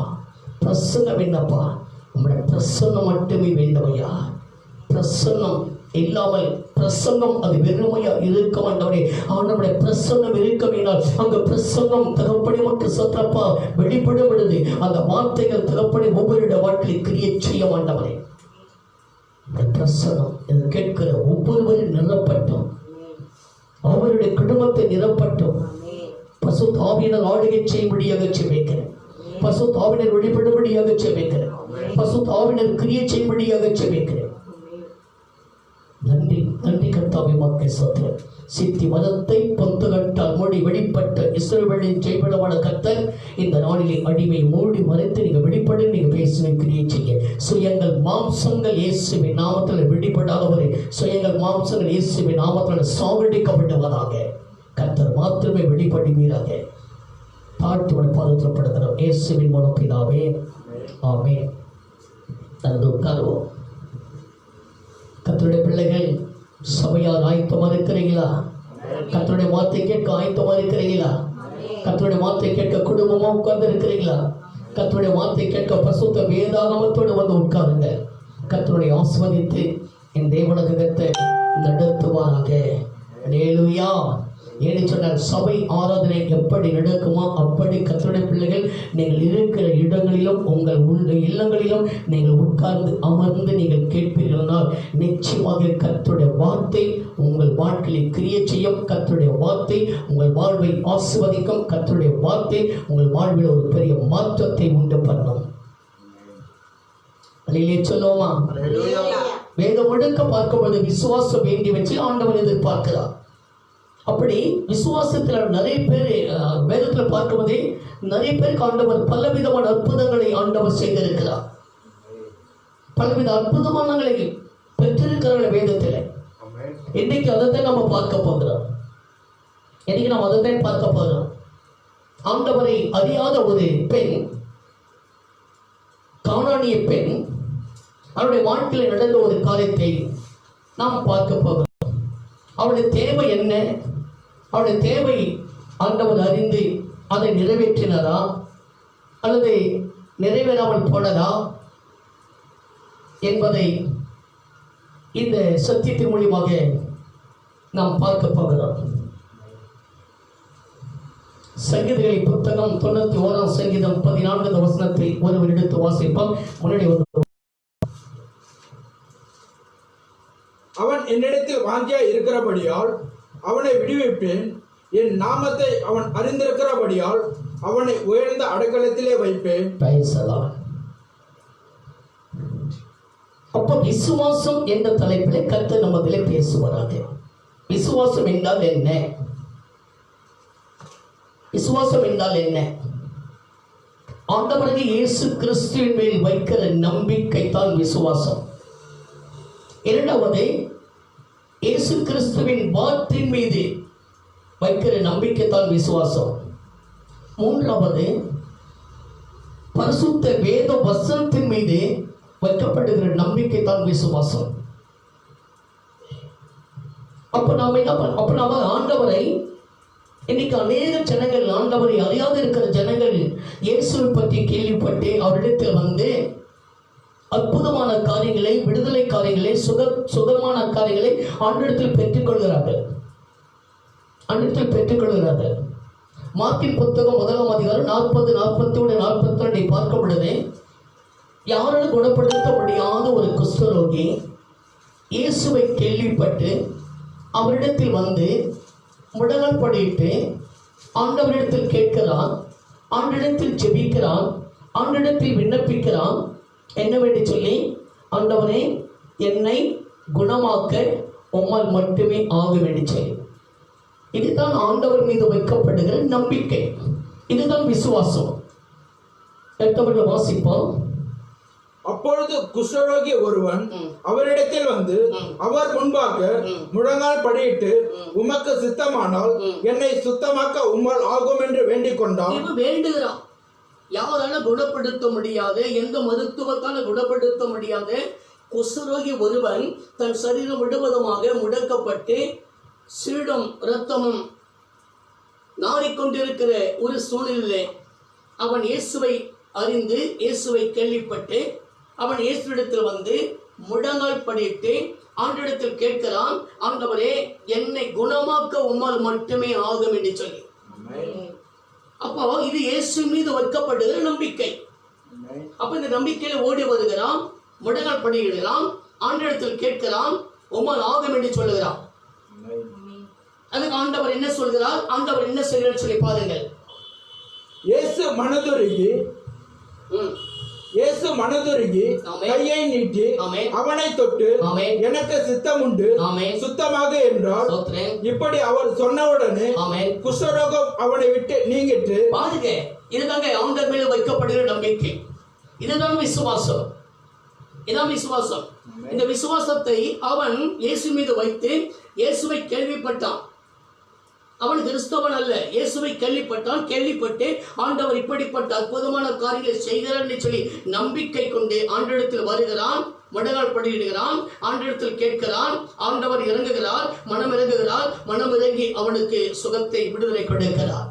பிரசன்னம் என்னப்பா, நம்முடைய பிரசன்னம் மட்டுமே வேண்டுமையா. பிரசன்னம் இல்லாமல் பிரசன்னம் அது வெறுமையா இருக்க மாட்டவரே. அவனுடைய பிரசன்னம் இருக்க வேண்டால் அங்க பிரசன்னம் தகப்படி மட்டும் சத்தப்பா வெளிப்படும் பொழுது அந்த வார்த்தைகள் தகப்படி ஒவ்வொருடைய வாழ்க்கையை கிரியை செய்ய மாட்டவரே. பிரசன்னம் என்று கேட்கிற ஒவ்வொருவரும் நிரப்பட்டும், அவருடைய குடும்பத்தை நிரப்பட்டும். பசு தாவியினர் ஆளுகை செய்யும்படியாக செபிக்கிறேன். பசு தாவினர் வெளிப்படும்படியாக செபிக்கிறேன். பசு தாவினர் கிரியை செய்யும்படியாக செபிக்கிறேன். நன்றி, நன்றி கர்த்தாவே, மக்கள் சோத்திரம். சித்தி மதத்தை பொந்துகட்டால் மூடி வெளிப்பட்ட இஸ்ரவேலின் ஜெயபலமான கர்த்தர் இந்த நாளிலே அடிமை மூடி மறைத்து நீங்கள் வெளிப்பட நீங்கள் பேசுவேன் கிரியை செய்ய. சுயங்கள் மாம்சங்கள் இயேசுவின் நாமத்தில் வெளிப்படாதவரை சுயங்கள் மாம்சங்கள் இயேசுவின் நாமத்தில் சாவடிக்கப்படுவதாக. கர்த்தர் மாத்திரமே வெளிப்படுவீராக. தாழ்த்துவன் பாதத்திரப்படுகிறோம் இயேசுவின் மூலம் பிதாவே, ஆமென். தனது உட்காருவோம். கர்த்தருடைய பிள்ளைகள் சபையார் ஆயத்தமா இருக்கிறீங்களா? கர்த்தருடைய வார்த்தை கேட்க ஆயத்தமா இருக்கிறீங்களா? கர்த்தருடைய வார்த்தை கேட்க குடும்பமா உட்கார்ந்து இருக்கிறீங்களா? கர்த்தருடைய வார்த்தை கேட்க பரிசுத்த வேதாகமத்தோடு வந்து உட்காருங்க. கர்த்தருடைய ஆசீர்வதித்து என் தேவனுக்கு நடத்துவாராக. அல்லேலூயா. ஏன்னு சொன்னால் சபை ஆராதனை எப்படி நடக்குமோ அப்படி கர்த்தருடைய பிள்ளைகள் நீங்கள் இருக்கிற இடங்களிலும் உங்கள் இல்லங்களிலும் நீங்கள் உட்கார்ந்து அமர்ந்து நீங்கள் கேட்பீர்களானால் நிச்சயமாக கர்த்தருடைய வார்த்தை உங்கள் வாழ்க்கையில் கிரியை செய்யும். கர்த்தருடைய வார்த்தை உங்கள் வாழ்வை ஆசீர்வதிக்கும். கர்த்தருடைய வார்த்தை உங்கள் வாழ்வில் ஒரு பெரிய மாற்றத்தை உண்டு பண்ணும். அல்லேலூயா சொல்லுவோமா? வேதம் முழுக்க பார்க்கும்போது விசுவாசம் வேண்டி வச்சு ஆண்டவர் எதிர்பார்க்கிறார். அப்படி விசுவாசத்தில் நிறைய பேர் வேதத்தில் பார்க்கும்போதே நிறைய பேருக்கு ஆண்டவர் பலவிதமான அற்புதங்களை ஆண்டவர் செய்திருக்கிறார். பலவித அற்புதமானங்களை பெற்றிருக்கிறார்கள் வேதத்தில். இன்னைக்கு அதை தான் நம்ம பார்க்க போகிறோம். இன்னைக்கு நம்ம அதை தான் பார்க்க போகிறோம். ஆண்டவரை அறியாத ஒரு பெண், கானானிய பெண், அவருடைய வாழ்க்கையில் நடந்த ஒரு காரியத்தை நாம் பார்க்க போகிறோம். அவருடைய தேவை என்ன? அவருடைய தேவை ஆண்டவர் அறிந்து அதை நிறைவேற்றினரா அல்லது நிறைவேறாமல் போனதா என்பதை இந்த சத்தியத்தின் மூலியமாக நாம் பார்க்க போகிறோம். சங்கீதங்களை புத்தகம் 91 சங்கீதம் 14 வசனத்தை ஒருவர் எடுத்து வாசிப்போம். முன்னாடி அவன் என்னிடத்தில் வாஞ்சியா இருக்கிறபடியால் அவனை விடுவிப்பேன். என் நாமத்தை அவன் அறிந்திருக்கிறபடியால் அவனை உயர்ந்த அடைக்கலத்திலே வைப்பேன். அப்ப விசுவாசம் என்ற தலைப்பிலே கர்த்தர் நம்மதிலே பேசுவாராக. விசுவாசம் என்றால் என்ன? விசுவாசம் என்றால் என்ன? ஆண்டவராகிய இயேசு கிறிஸ்துவின் மேல் வைக்கிற நம்பிக்கை தான் விசுவாசம். இரண்டாவது, இயேசு கிறிஸ்துவின் வார்த்தையின் மீது வைக்கிற நம்பிக்கை தான் விசுவாசம். மூன்றாவது, பரிசுத்த வேத வசனத்தின் மீது வைக்கப்படுகிற நம்பிக்கை தான் விசுவாசம். அப்ப நாம ஆண்டவரை இன்னைக்கு அநேக ஜனங்கள் ஆண்டவரை அறியாது இருக்கிற ஜனங்கள் இயேசுவை பற்றி கேள்விப்பட்டு அவரிடத்தில் வந்து அற்புதமான காரியங்களை, விடுதலை காரியங்களை, சுகமான காரியங்களை ஆண்டிடத்தில் பெற்றுக்கொள்கிறார்கள். மார்க்கின் புத்தகம் 1 அதிகாரம் 40, 41, 42 பார்க்கும் பொழுது யாராலும் குணப்படுத்த முடியாத ஒரு குஷ்டரோகி இயேசுவை கேள்விப்பட்டு அவரிடத்தில் வந்து முடங்கால் படியிட்டு ஆண்டவரிடத்தில் கேட்கிறான், ஆண்டிடத்தில் ஜெபிக்கிறான், ஆண்டிடத்தில் விண்ணப்பிக்கிறான். என்னவென்று சொல்லி, ஆண்டவரே என்னை குணமாக்க உம்மால் மட்டுமே ஆகும் என்று சொல்லி. இதுதான் ஆண்டவர் மீது வைக்கப்படுகிற நம்பிக்கை. இதுதான் விசுவாசம். எடுத்தவர்கள் வாசிப்போம். அப்பொழுது குஷ்டரோகி ஒருவன் அவரிடத்தில் வந்து அவர் முன்பாக முழங்கால் படியிட்டு, உமக்கு சித்தமானால் என்னை சுத்தமாக்க உம்மால் ஆகும் என்று வேண்டிக் கொண்டான். வேண்டுகிறான். யாரால குணப்படுத்த முடியாது, எந்த மருத்துவத்தால குணப்படுத்த முடியாது. குஷ்டரோகி ஒருவன் தன் சரீரம் முழுவதுமாக முடக்கப்பட்டு சீடும் இரத்தமும் நாறிக்கொண்டிருக்கிற ஒரு சூழ்நிலை அவன் இயேசுவை அறிந்து, இயேசுவை கேள்விப்பட்டு அவன் இயேசுவிடத்தில் வந்து முழங்கால் படியிட்டு ஆண்டவரிடத்தில் கேட்கிறான், ஆண்டவரே என்னை குணமாக்க உம்மால் மட்டுமே ஆகும் என்று சொல்லி. அப்போ இது இயேசு மீது வைக்கப்படுகிற நம்பிக்கை. அப்ப இந்த நம்பிக்கையில ஓடி வருகிறான், முழங்கால் படியிடுகிறான், ஆண்டவரிடத்தில் கேட்கிறான், உம்மால் ஆகும் என்று சொல்லுகிறான். அதுக்கு ஆண்டவர் என்ன சொல்கிறார், ஆண்டவர் என்ன செய்கிறார் சொல்லி பாருங்கள். இயேசு மனதுருகி கையை நீட்டி அவனை தொட்டு, எனக்கு சித்தம் உண்டு, சுத்தமாக என்றார். இப்படி அவர் சொன்னவுடனே குஷ்டரோகம் அவனை விட்டு நீங்கிட்டு. பாருங்க, இதுதாங்க ஆண்டவர் மேல வைக்கப்படுகிற நம்பிக்கை. இதுதான் விசுவாசம். இதான் விசுவாசம். இந்த விசுவாசத்தை அவன் இயேசு மீது வைத்து இயேசுவை கேள்விப்பட்டான். அவன் கிறிஸ்தவன் அல்ல, இயேசுவை கேள்விப்பட்டான். கேள்விப்பட்டு ஆண்டவர் இப்படிப்பட்ட அற்புதமான காரியங்களை செய்கிறார் என்று சொல்லி நம்பிக்கை கொண்டு ஆண்டவரிடத்தில் வருகிறான், முழங்கால் படியிடுகிறான், ஆண்டவரிடத்தில் கேட்கிறான். ஆண்டவர் இறங்குகிறார், மனம் இறங்குகிறார். மனம் இறங்கி அவனுக்கு சுகத்தை, விடுதலை கொடுக்கிறார்.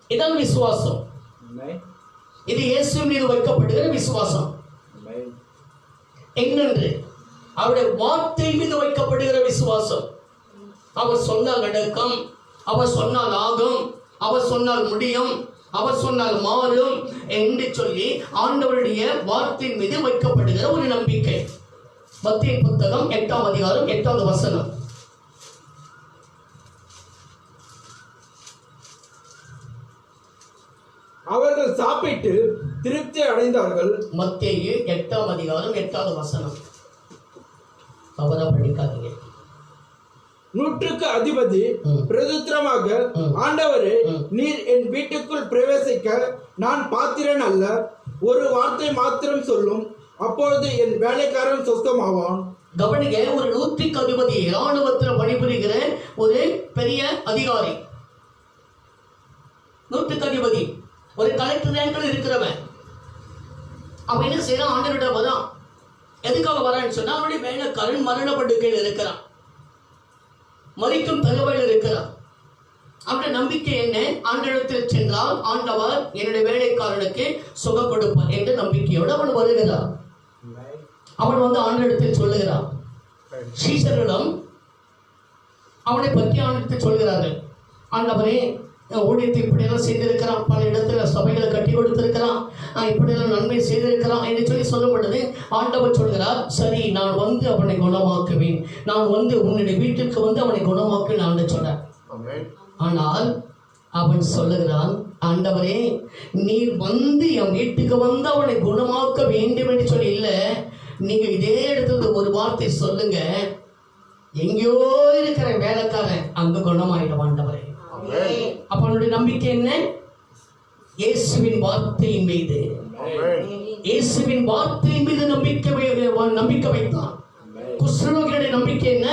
இதான் விசுவாசம். இது இயேசு மீது வைக்கப்படுகிற விசுவாசம். என்னென்று அவருடைய வார்த்தை மீது வைக்கப்படுகிற விசுவாசம். அவர் சொன்னால் நடக்கும், அவர் சொன்னால் ஆகும், அவர் சொன்னால் முடியும், அவர் சொன்னால் மாறும் என்று சொல்லி ஆண்டவருடைய வார்த்தையின் மீது வைக்கப்படுகிற ஒரு நம்பிக்கை. மத்தேயு புத்தகம் 8ஆம் அதிகாரம் 8வது வசனம். அவர்கள் சாப்பிட்டு திருப்தி அடைந்தார்கள். மத்தேயு 8ஆம் அதிகாரம் 8வது வசனம். தவறா படிக்காதீங்க. 100க்கு அதிபதி பிரதுத்திரமாக, ஆண்டவரே, நீர் என் வீட்டுக்குள் பிரவேசிக்க நான் பாத்திரன் அல்ல. ஒரு வார்த்தை மாத்திரம் சொல்லும், அப்பொழுது என் வேலைக்காரன் சொஸ்தமாவான். கவனிங்க, ஒரு 100க்கு அதிபதி, இராணுவத்தில் பணிபுரிகிற ஒரு பெரிய அதிகாரி, 100க்கு அதிபதி, ஒரு கலெக்டர் ரேங்கில் இருக்கிறவன். அவன் என்ன செய்யறான்? ஆண்டவரிடம் வரான். எதுக்காக வரான்னு சொன்னா, அவனுடைய வேலைக்காரன் மரண படுக்கையில் இருக்கிறான், மறிக்கும் தகவல் இருக்கிறான். அவருடைய நம்பிக்கை என்ன? ஆண்டவரிடத்தில் சென்றால் ஆண்டவர் என்னுடைய வேலைக்காரனுக்கு சுகம் கொடுப்பார் என்ற நம்பிக்கையோடு அவன் வருகிறான். அவன் வந்து ஆண்டவரிடத்தில் சொல்லுகிறான். சீசர்களும் அவனை பற்றி ஆண்டவரிடத்தில் சொல்கிறார்கள், ஆண்டவரே, ஊழியத்தை இப்படியெல்லாம் செய்திருக்கிறான், பல இடத்துல சபைகளை கட்டி கொடுத்திருக்கிறான், இப்படியெல்லாம் நன்மை செய்திருக்கிறான் என்று சொல்லி சொல்லும் பொழுது ஆண்டவர் சொல்கிறார், சரி, நான் வந்து அவனை குணமாக்குவேன், நான் வந்து உன்னுடைய வீட்டுக்கு வந்து அவனை குணமாக்குவேன் ஆண்டு சொன்னார். ஆனால் அவன் சொல்லுகிறான், ஆண்டவரே, நீர் வந்து என் வீட்டுக்கு வந்து அவனை குணமாக்க வேண்டும் என்று சொல்லி இல்ல, நீங்க இதே இடத்துல ஒரு வார்த்தை சொல்லுங்க, எங்கேயோ இருக்கிற வேலைக்காரன் அங்க குணமாயிடும் ஆண்டவரே. அப்ப அவனுடைய நம்பிக்கை என்ன? இயேசுவின் வார்த்தையின் மீது, இயேசுவின் வார்த்தையின் மீது நம்பிக்கை வைத்தான். குஷ்டரோகியுடைய நம்பிக்கை என்ன?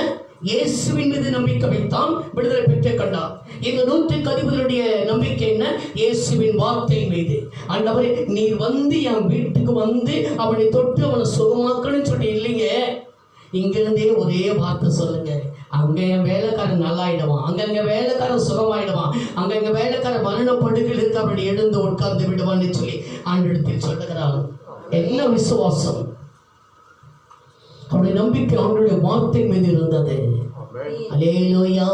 இயேசுவின் மீது நம்பிக்கை வைத்தான், விடுதலை பெற்று கண்டான். இந்த 100க்கு அதிபதியுடைய நம்பிக்கை என்ன? இயேசுவின் வார்த்தையின் மீது. ஆண்டவரே, நீர் வந்து என் வீட்டுக்கு வந்து அவனை தொட்டு அவனை சுகமாக்கணும்னு சொல்லி இல்லைங்க, இங்கிருந்தே ஒரே வார்த்தை சொல்லுங்க, அங்க என் வேலைக்காரன் நல்லாயிடுவான், அங்க வேலைக்காரன் சுகமாயிடுவான், அங்க வேலைக்காரன் மரணப்படுகையில் இருக்கு, அப்படி எழுந்து உட்கார்ந்து விடுவான்னு சொல்லி ஆண்டவரிடத்தில் சொல்லுகிறான். என்ன விசுவாசம்! அவருடைய நம்பிக்கை அவருடைய வார்த்தை மீது இருந்தது. அல்லேலூயா!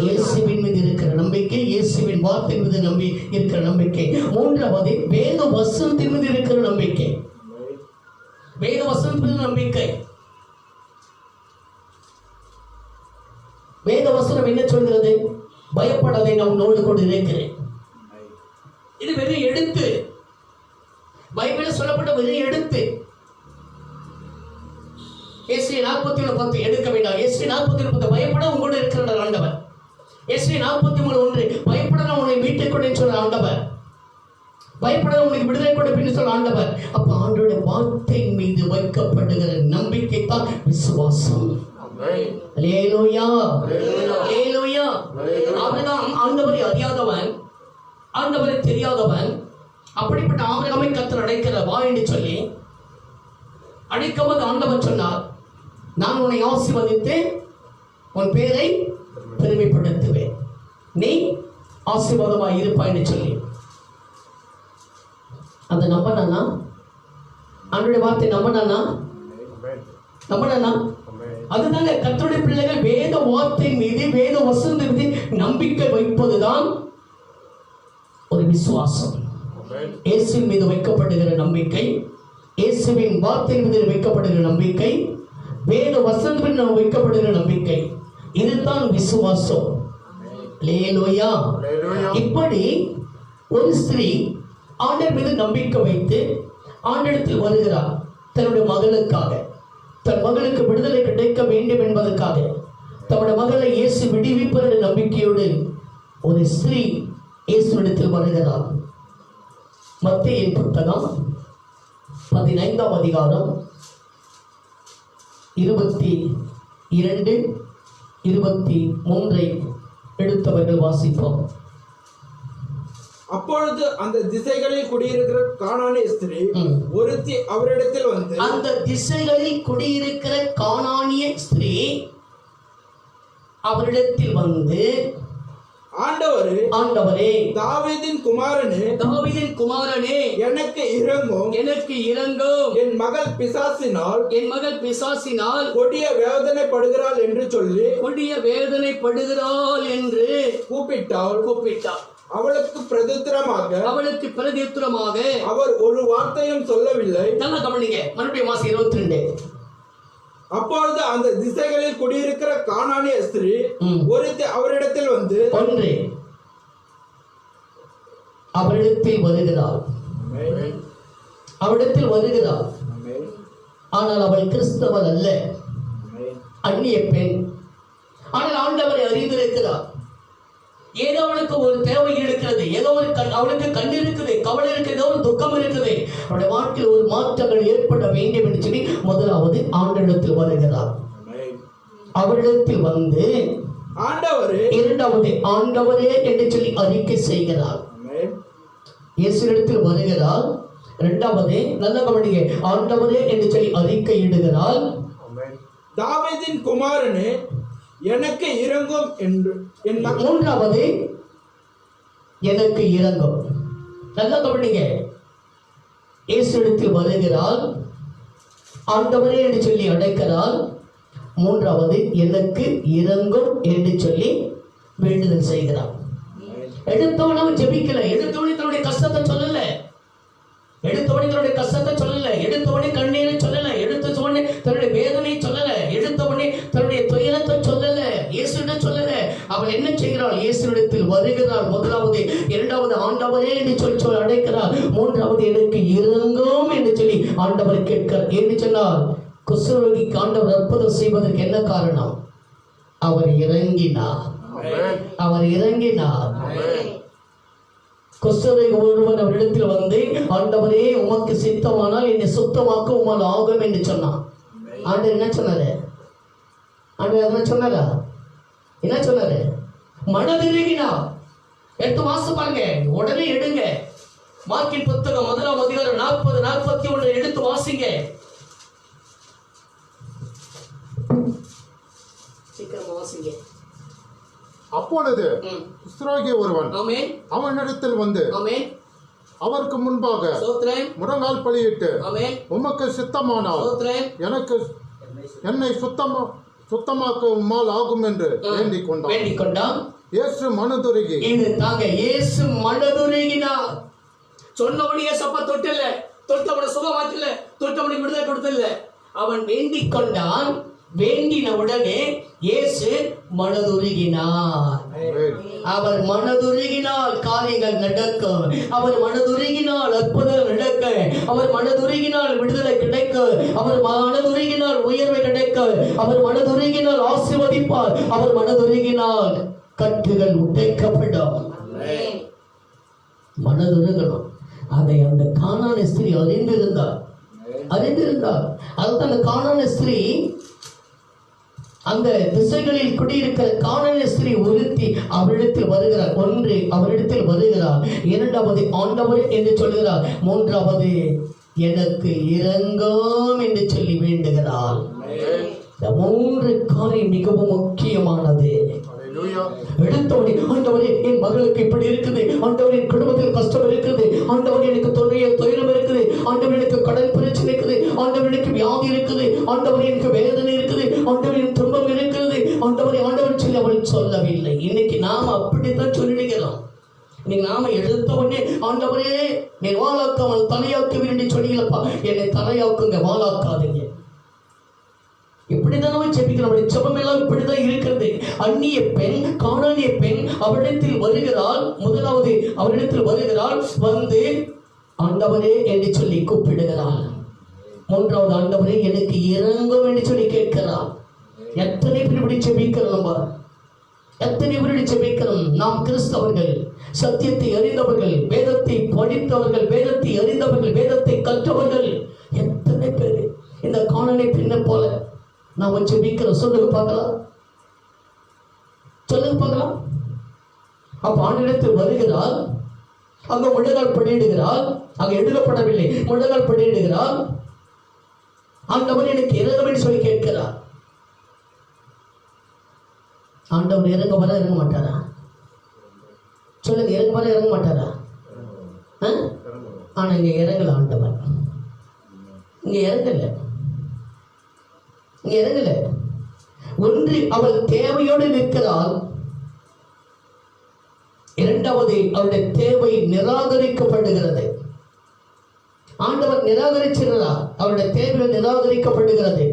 இயேசுவின் மீது இருக்கிற நம்பிக்கை, இயேசுவின் வார்த்தை மீது இருக்கிற நம்பிக்கை. மூன்றாவது, வேத வசனத்தின் மீது இருக்கிற நம்பிக்கை. வேத வசனத்தின் மீது நம்பிக்கை. வேத வசனம் என்ன சொல்கிறது? பயப்படாதே, நான் உன்னோடு கூட இருக்கிறேன். இது வெறும் எழுத்து, பைபிளில் சொல்லப்பட்ட வெறும் எழுத்து. எஸ்ஐ 41:10 எடுக்க வேண்டாம். எஸ்ஐ 41:10 பயப்பட உங்களோடு இருக்கிற ஆண்டவர். எஸ்ஐ 43:1 பயப்பட நான் உன்னை மீட்டுக் கொண்டேன்னு சொல்ற ஆண்டவர். பயப்பட உனக்கு விடுதலை கொடுப்பேன்னு சொல்ற ஆண்டவர். அப்ப ஆண்டவருடைய வார்த்தை மீது வைக்கப்படுகிற நம்பிக்கை தான் விசுவாசம். அல்லேலூயா! அல்லேலூயா! ஆபிரகாம் ஆண்டவரை அறியாதவன், ஆண்டவரை தெரியாதவன். அப்படிப்பட்ட ஆபிரகாமை கர்த்தர் அழைக்கிற வா என்று சொல்லி அழைக்கும்போது ஆண்டவர் சொன்னார், நான் உன்னை ஆசீர்வதித்து உன் பேரை பெருமைப்படுத்துவேன், நீ ஆசீர்வாதமாய் இருப்பாய் என்று சொல்லி. அந்த நம்பனா? ஆண்டவருடைய வார்த்தை நம்பனா? அதுதாங்க கர்த்தருடைய பிள்ளைகள் வேத வார்த்தை மீது, வேத வசனத்தின் மீது நம்பிக்கை வைப்பதுதான் ஒரு விசுவாசம். இயேசுவின் மீது வைக்கப்படுகிற நம்பிக்கை, இயேசுவின் வார்த்தை மீது வைக்கப்படுகிற நம்பிக்கை, வேத வசனத்தின் மீது வைக்கப்படுகிற நம்பிக்கை, இதுதான் விசுவாசம். அல்லேலூயா! இப்படி ஒரு ஸ்திரீ ஆண்டவர் மீது நம்பிக்கை வைத்து ஆண்டவரிடத்தில் வருகிறார். தன்னுடைய மகளுக்காக, தன் மகளுக்கு விடுதலை கிடைக்க வேண்டும் என்பதற்காக, தன்னுடைய மகளை இயேசு விடுவிப்பார் என்ற நம்பிக்கையோடு ஒரு ஸ்திரீ இயேசுவிடத்தில் வருகிறார். மத்தேயு புத்தகம் 15ஆம் அதிகாரம் 22, 23 எடுத்தவர்கள் வாசிப்போம். அப்பொழுது அந்த திசைகளில் குடியிருக்கிற கானானிய ஸ்திரீ ஒருத்தி அவரிடத்தில் வந்து, அந்த திசைகளில் குடியிருக்கிற கானானிய ஸ்திரீ அவரிடத்தில் வந்து, ஆண்டவரே, தாவீதின் குமாரனே, குமாரனே எனக்கு இறங்கும். எனக்கு இறங்கும். என் மகள் பிசாசினால் கொடிய வேதனைப்படுகிறாள் என்று சொல்லி கொடிய வேதனைப்படுகிறாள் என்று கூப்பிட்டாள். அவளுக்கு பிரதித்திரமாக அவர் ஒரு வார்த்தையும் சொல்லவில்லை. நல்லா கவனிங்க, மறுபடியும் வாசி 22. அப்பொழுது அந்த திசைகளில் குடியிருக்கிற கானானிய ஸ்திரீ ஒருத்தி அவரிடத்தில் வந்து அவரிடத்தில் வருகிறாள். ஆனால் அவள் கிறிஸ்தவள் அல்ல, அந்நிய பெண். ஆனால் ஆண்டவரை அறிந்திருக்கிறார். ஏதோ அவளுக்கு ஒரு தேவை இருக்கிறது, ஏதோ ஒரு அவளுக்கு கண் இருக்குது, கவலை இருக்குது, ஏதோ ஒரு துக்கம் இருக்குது. அவருடைய வாழ்க்கையில் ஒரு மாற்றங்கள் ஏற்பட வேண்டும் என்று சொல்லி முதலாவது ஆண்டவரிடத்தில் வருகிறார். அவரிடத்தில் வந்து இரண்டாவது ஆண்டவரே என்று சொல்லி அறிக்கை செய்கிறார். இயேசுவிடத்தில் வருகிறார். இரண்டாவது நல்ல கவனிங்க, ஆண்டவரே என்று சொல்லி அறிக்கை இடுகிறார். தாவீதின் குமாரனே எனக்கு இறங்கும் என்று. மூன்றாவது எனக்கு இறங்கும். நல்ல கவனிங்க, இயேசுவிடத்தில் வருகிறார், ஆண்டவரே என்று சொல்லி அழைக்கிறார். மூன்றாவது எனக்கு இறங்கும் என்று சொல்லி வேண்டுதல் செய்கிறார். எடுத்தவன் அவன் ஜெபிக்கல, எடுத்தவனே தன்னுடைய கஷ்டத்தை சொல்லல, எடுத்தவனே தன்னுடைய கஷ்டத்தை சொல்லல, எடுத்தவனே கண்ணீரை சொல்லல, எடுத்தவனே தன்னுடைய வேதனை சொல்லல, எடுத்தவனே தன்னுடைய துயரத்தை சொல்லல, இயேசுவிடம் சொல்லல. அவள் என்ன செய்கிறாள்? இயேசுவிடத்தில் வருகிறாள். முதலாவது, இரண்டாவது ஆண்டவரே என்று சொல்லி அழைக்கிறார். மூன்றாவது எனக்கு இறங்கும் என்று சொல்லி ஆண்டவர் கேட்கிறார். என்று சொன்னால் குஷ்டரோகிக்கு ஆண்டவர் அற்புதம் செய்வதற்கு என்ன காரணம்? அவர் இறங்கினார். குஷ்டரோகி ஒருவன் அவரிடத்தில் வந்து, ஆண்டவரே உமக்கு சித்தமானால் என்னை சுத்தமாக்க உமால் ஆகும் என்று சொன்னான். ஆண்டவர் என்ன சொன்னாரு? என்ன சொன்னாரு? மனதிருகினார். எடுத்து வாச பாருங்க, உடனே எடுங்க. மார்க்கின் புத்தகம் 1ஆம் அதிகாரம் 40-41 எடுத்து வாசிங்க. சீக்கிரமா வாசிங்க. அப்பொழுது குஷ்டரோகி ஒருவன் அவனிடத்தில் வந்து அவருக்கு முன்பாக முழங்கால் படியிட்டு, உமக்கு சித்தமானால் என்னை சுத்தமாக்க உம்மால் ஆகும் என்று வேண்டிக் கொண்டான். இயேசு மனதுருகி. இயேசு மனதுருகினார். சொன்னபடி ஏசப்பா தொட்டவனை சுகமாக்கல, தொட்டவனுக்கு விடுதலை கொடுத்தல. அவன் வேண்டிக் கொண்டான். வேண்டின உடனே இயேசு மனதுருகினார். அவர் மனதுருகினால் காரியங்கள் நடக்கும். அவர் மனதுருகினால் அற்புதம் நடக்க. அவர் மனதுருகினால் விடுதலை கிடைக்க. அவர் மனதுருகினால் உயர்வை கிடைக்க. அவர் மனதுருகினால் ஆசீர்வதிப்பார். அவர் மனதுருகினால் கட்டுகள் உடைக்கப்படும். மனதுருகணும். அதை அந்த கானானிய ஸ்திரீ அறிந்திருந்தார். அதுதான் அந்த கானானிய ஸ்திரீ, அந்த திசைகளில் குடியிருக்கிற கானானிய ஸ்திரீ ஒருத்தி அவரிடத்தில் வருகிறார். ஒன்று அவரிடத்தில் வருகிறார், இரண்டாவது ஆண்டவர் என்று சொல்கிறார், மூன்றாவது எனக்கு இறங்கும் என்று சொல்லி வேண்டுகிறார். இந்த மூன்று காரியம் மிகவும் முக்கியமானது. எடுத்தவனே ஆண்டவரே என் மகளுக்கு இப்படி இருக்குது, ஆண்டவர் என் குடும்பத்தில் கஷ்டம் இருக்குது, ஆண்டவர் எனக்கு துயரம் இருக்குது, ஆண்டவர் எனக்கு கடன் பிரச்சனை இருக்குது, ஆண்டவர் எனக்கு வியாதி இருக்குது, ஆண்டவர் எனக்கு வேதனை இருக்குது, ஆண்டவர் என் துன்பம் இருக்கிறது, ஆண்டவர் சொல்லி அவள் சொல்லவில்லை. இன்னைக்கு நாம அப்படித்தான் சொல்லிடுகிறோம். இன்னைக்கு நாம எடுத்தவொடனே ஆண்டவரே நீ வாழாக்காமல் தலையாக்க வேண்டி சொன்னீங்களப்பா, என்னை தலையாக்குங்க, வாழாக்காதீங்க. இப்படிதான் ஜெபிக்கிறோம். ஜெபம் எல்லாம் இப்படிதான் இருக்கிறது. அந்நிய பெண், கானானிய பெண் அவரிடத்தில் வருகிறாள். முதலாவது அவரிடத்தில் வருகிறாள், வந்து ஆண்டவரே என்று சொல்லி கூப்பிடுகிறாள். மூன்றாவது ஆண்டவரே எனக்கு இறங்கும் என்று சொல்லி கேட்கிறாள். எத்தனை பேர் இப்படி ஜெபிக்கிறோம்? எத்தனை பேர் ஜெபிக்கிறோம்? நாம் கிறிஸ்தவர்கள், சத்தியத்தை அறிந்தவர்கள், வேதத்தை படித்தவர்கள், வேதத்தை அறிந்தவர்கள், வேதத்தை கற்றவர்கள், எத்தனை பேர் இந்த கானானிய பெண்ணை போல நாம ஜெபிக்கிறோம்? சொல்லுங்க பார்க்கலாம். அப்ப ஆண்டவரிடத்தில் வருகிறாள். அங்க முழங்கால் படியிடுகிறாள். அங்க எழுதப்படவில்லை, முழங்கால் படியிடுகிறாள். ஆண்டவர் எனக்கு இறங்க சொல்லி கேட்கிறார். ஆண்டவர் இறங்க வர இறங்க மாட்டாரா? சொல்லுங்க, இறங்க வர இறங்க மாட்டாரா? ஆனா இங்க இறங்கல ஆண்டவர். இங்க இறங்கல. ஒன்று அவள் தேவையோடு நிற்கிறாள், இரண்டாவது அவருடைய தேவை நிராகரிக்கப்படுகிறது. ஆண்டவர் நிராகரிச்சிருந்தார், அவருடைய தேவை நிராகரிக்கப்படுகிறது.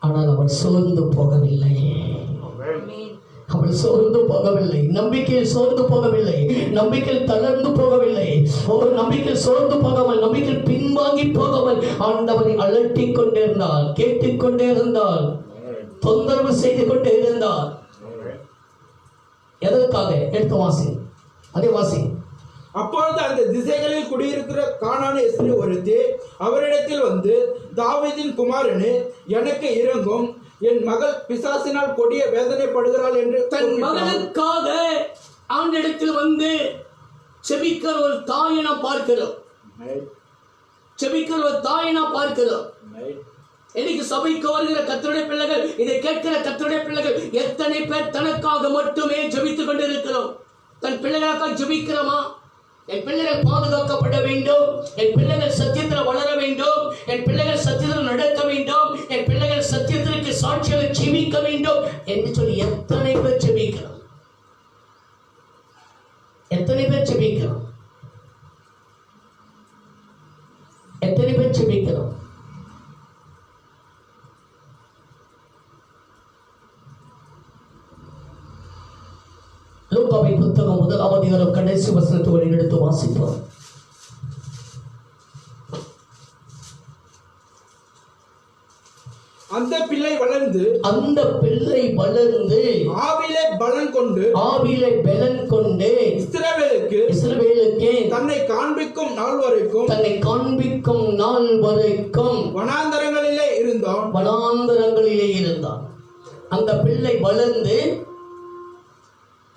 ஆனால் அவள் சோர்ந்து போகவில்லை. அவள் சோர்ந்து போகவில்லை, நம்பிக்கையில் சோர்ந்து போகவில்லை, நம்பிக்கையில் தளர்ந்து போகவில்லை, ஒரு நம்பிக்கையில் சோர்ந்து போகாமல், நம்பிக்கையில் பின்வாங்கி போகாமல் ஆண்டவரை அலட்டிக் கொண்டே இருந்தால், கேட்டுக்கொண்டே இருந்தால், தொந்தரவு செய்து கொண்டே இருந்தால். எதற்காக? எடுத்து வாசி, அதே வாசி. அப்பொழுது அந்த திசைகளில் குடியிருக்கிற கானான ஸ்திரீ ஒருத்தி அவரிடத்தில் வந்து, தாவீதின் குமாரனே, எனக்கு இரங்கும், என் மகள் பிசாசினால் கொடிய வேதனைப்படுகிறாள் என்று தன் மகனுக்காக ஆண்டிடத்தில் வந்து செபிக்கிற ஒரு தாயை நாம் பார்க்கிறோம். செபிக்கிற ஒரு தாயை நாம் பார்க்கிறோம். இன்னைக்கு சபைக்கு வருகிற கர்த்தருடைய பிள்ளைகள், இதை கேட்கிற கர்த்தருடைய பிள்ளைகள் எத்தனை பேர் தனக்காக மட்டுமே ஜெபித்துக் கொண்டிருக்கிறோம்? தன் பிள்ளைகளுக்காக ஜெபிக்கிறோமா? என் பிள்ளைகள் பாதுகாக்கப்பட வேண்டும், என் பிள்ளைகள் சத்தியத்தில் வளர வேண்டும், என் பிள்ளைகள் சத்தியத்தில் நடக்க வேண்டும், என் பிள்ளைகள் சத்தியத்திற்கு சாட்சியாக ஜீவிக்க வேண்டும் என்று சொல்லி எத்தனை பேர் ஜெபிக்கிறோம்? எத்தனை பேர் ஜெபிக்கிறோம்? எத்தனை பேர் ஜெபிக்கிறோம்? லூக்காவை புத்தகம் 1ஆம் அதிகாரம் கடைசி வசனத்தை எடுத்து வாசிப்போம். அந்த பிள்ளை வளர்ந்து ஆவிலே பலன் கொண்டு இஸ்ரவேலுக்கு தன்னை காண்பிக்கும் நாள் வரைக்கும் வனாந்தரங்களிலே இருந்தான். அந்த பிள்ளை வளர்ந்து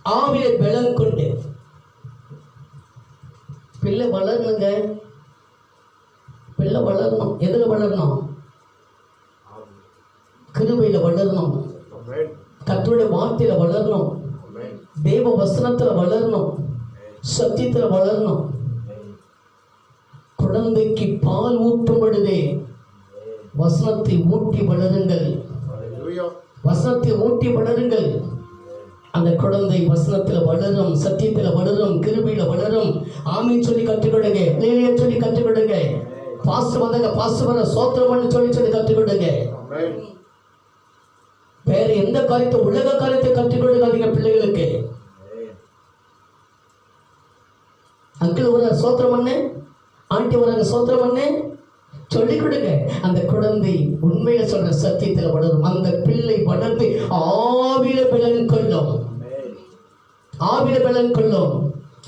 ஆவிலே பலன் கொண்டு, பிள்ளை வளரணுங்க, பிள்ளை வளரணும். எதுல வளரணும்? கிருபையில வளரணும், கர்த்தருடைய வார்த்தையில வளரணும், தேவ வசனத்துல வளரணும், சத்தியத்துல வளரணும். குழந்தைக்கு பால் ஊட்டும் பொழுதே வசனத்தை ஊட்டி வளருங்கள், வசனத்தை ஊட்டி வளருங்கள். அந்த குழந்தை வசனத்துல வளரும், சத்தியத்துல வளரும், கிருபையில வளரும். ஆமீன் சொல்லி கற்றுக்கொடுங்க, அல்லேலூயா சொல்லி கற்றுக்கொடுங்க. பாஸ்டர் வந்தாங்க, பாஸ்டர் வர சோத்திரம் சொல்லி கற்றுக்கொடுங்க. வேற எந்த காரியத்தை, உலக காரியத்தை கற்றுக் கொடுக்காதீங்க பிள்ளைகளுக்கு. அங்கிள் வர சோத்திரம் பண்ணு, ஆண்டி வராங்க சோத்திரம் பண்ணு சொல்லிக் கொடுங்க. அந்த குழந்தை உண்மையில சொல்ற சத்தியத்தில் வளரும். அந்த பிள்ளை வளர்ந்து ஆவில பலன் கொள்ளும், ஆவில பலன் கொள்ளும்.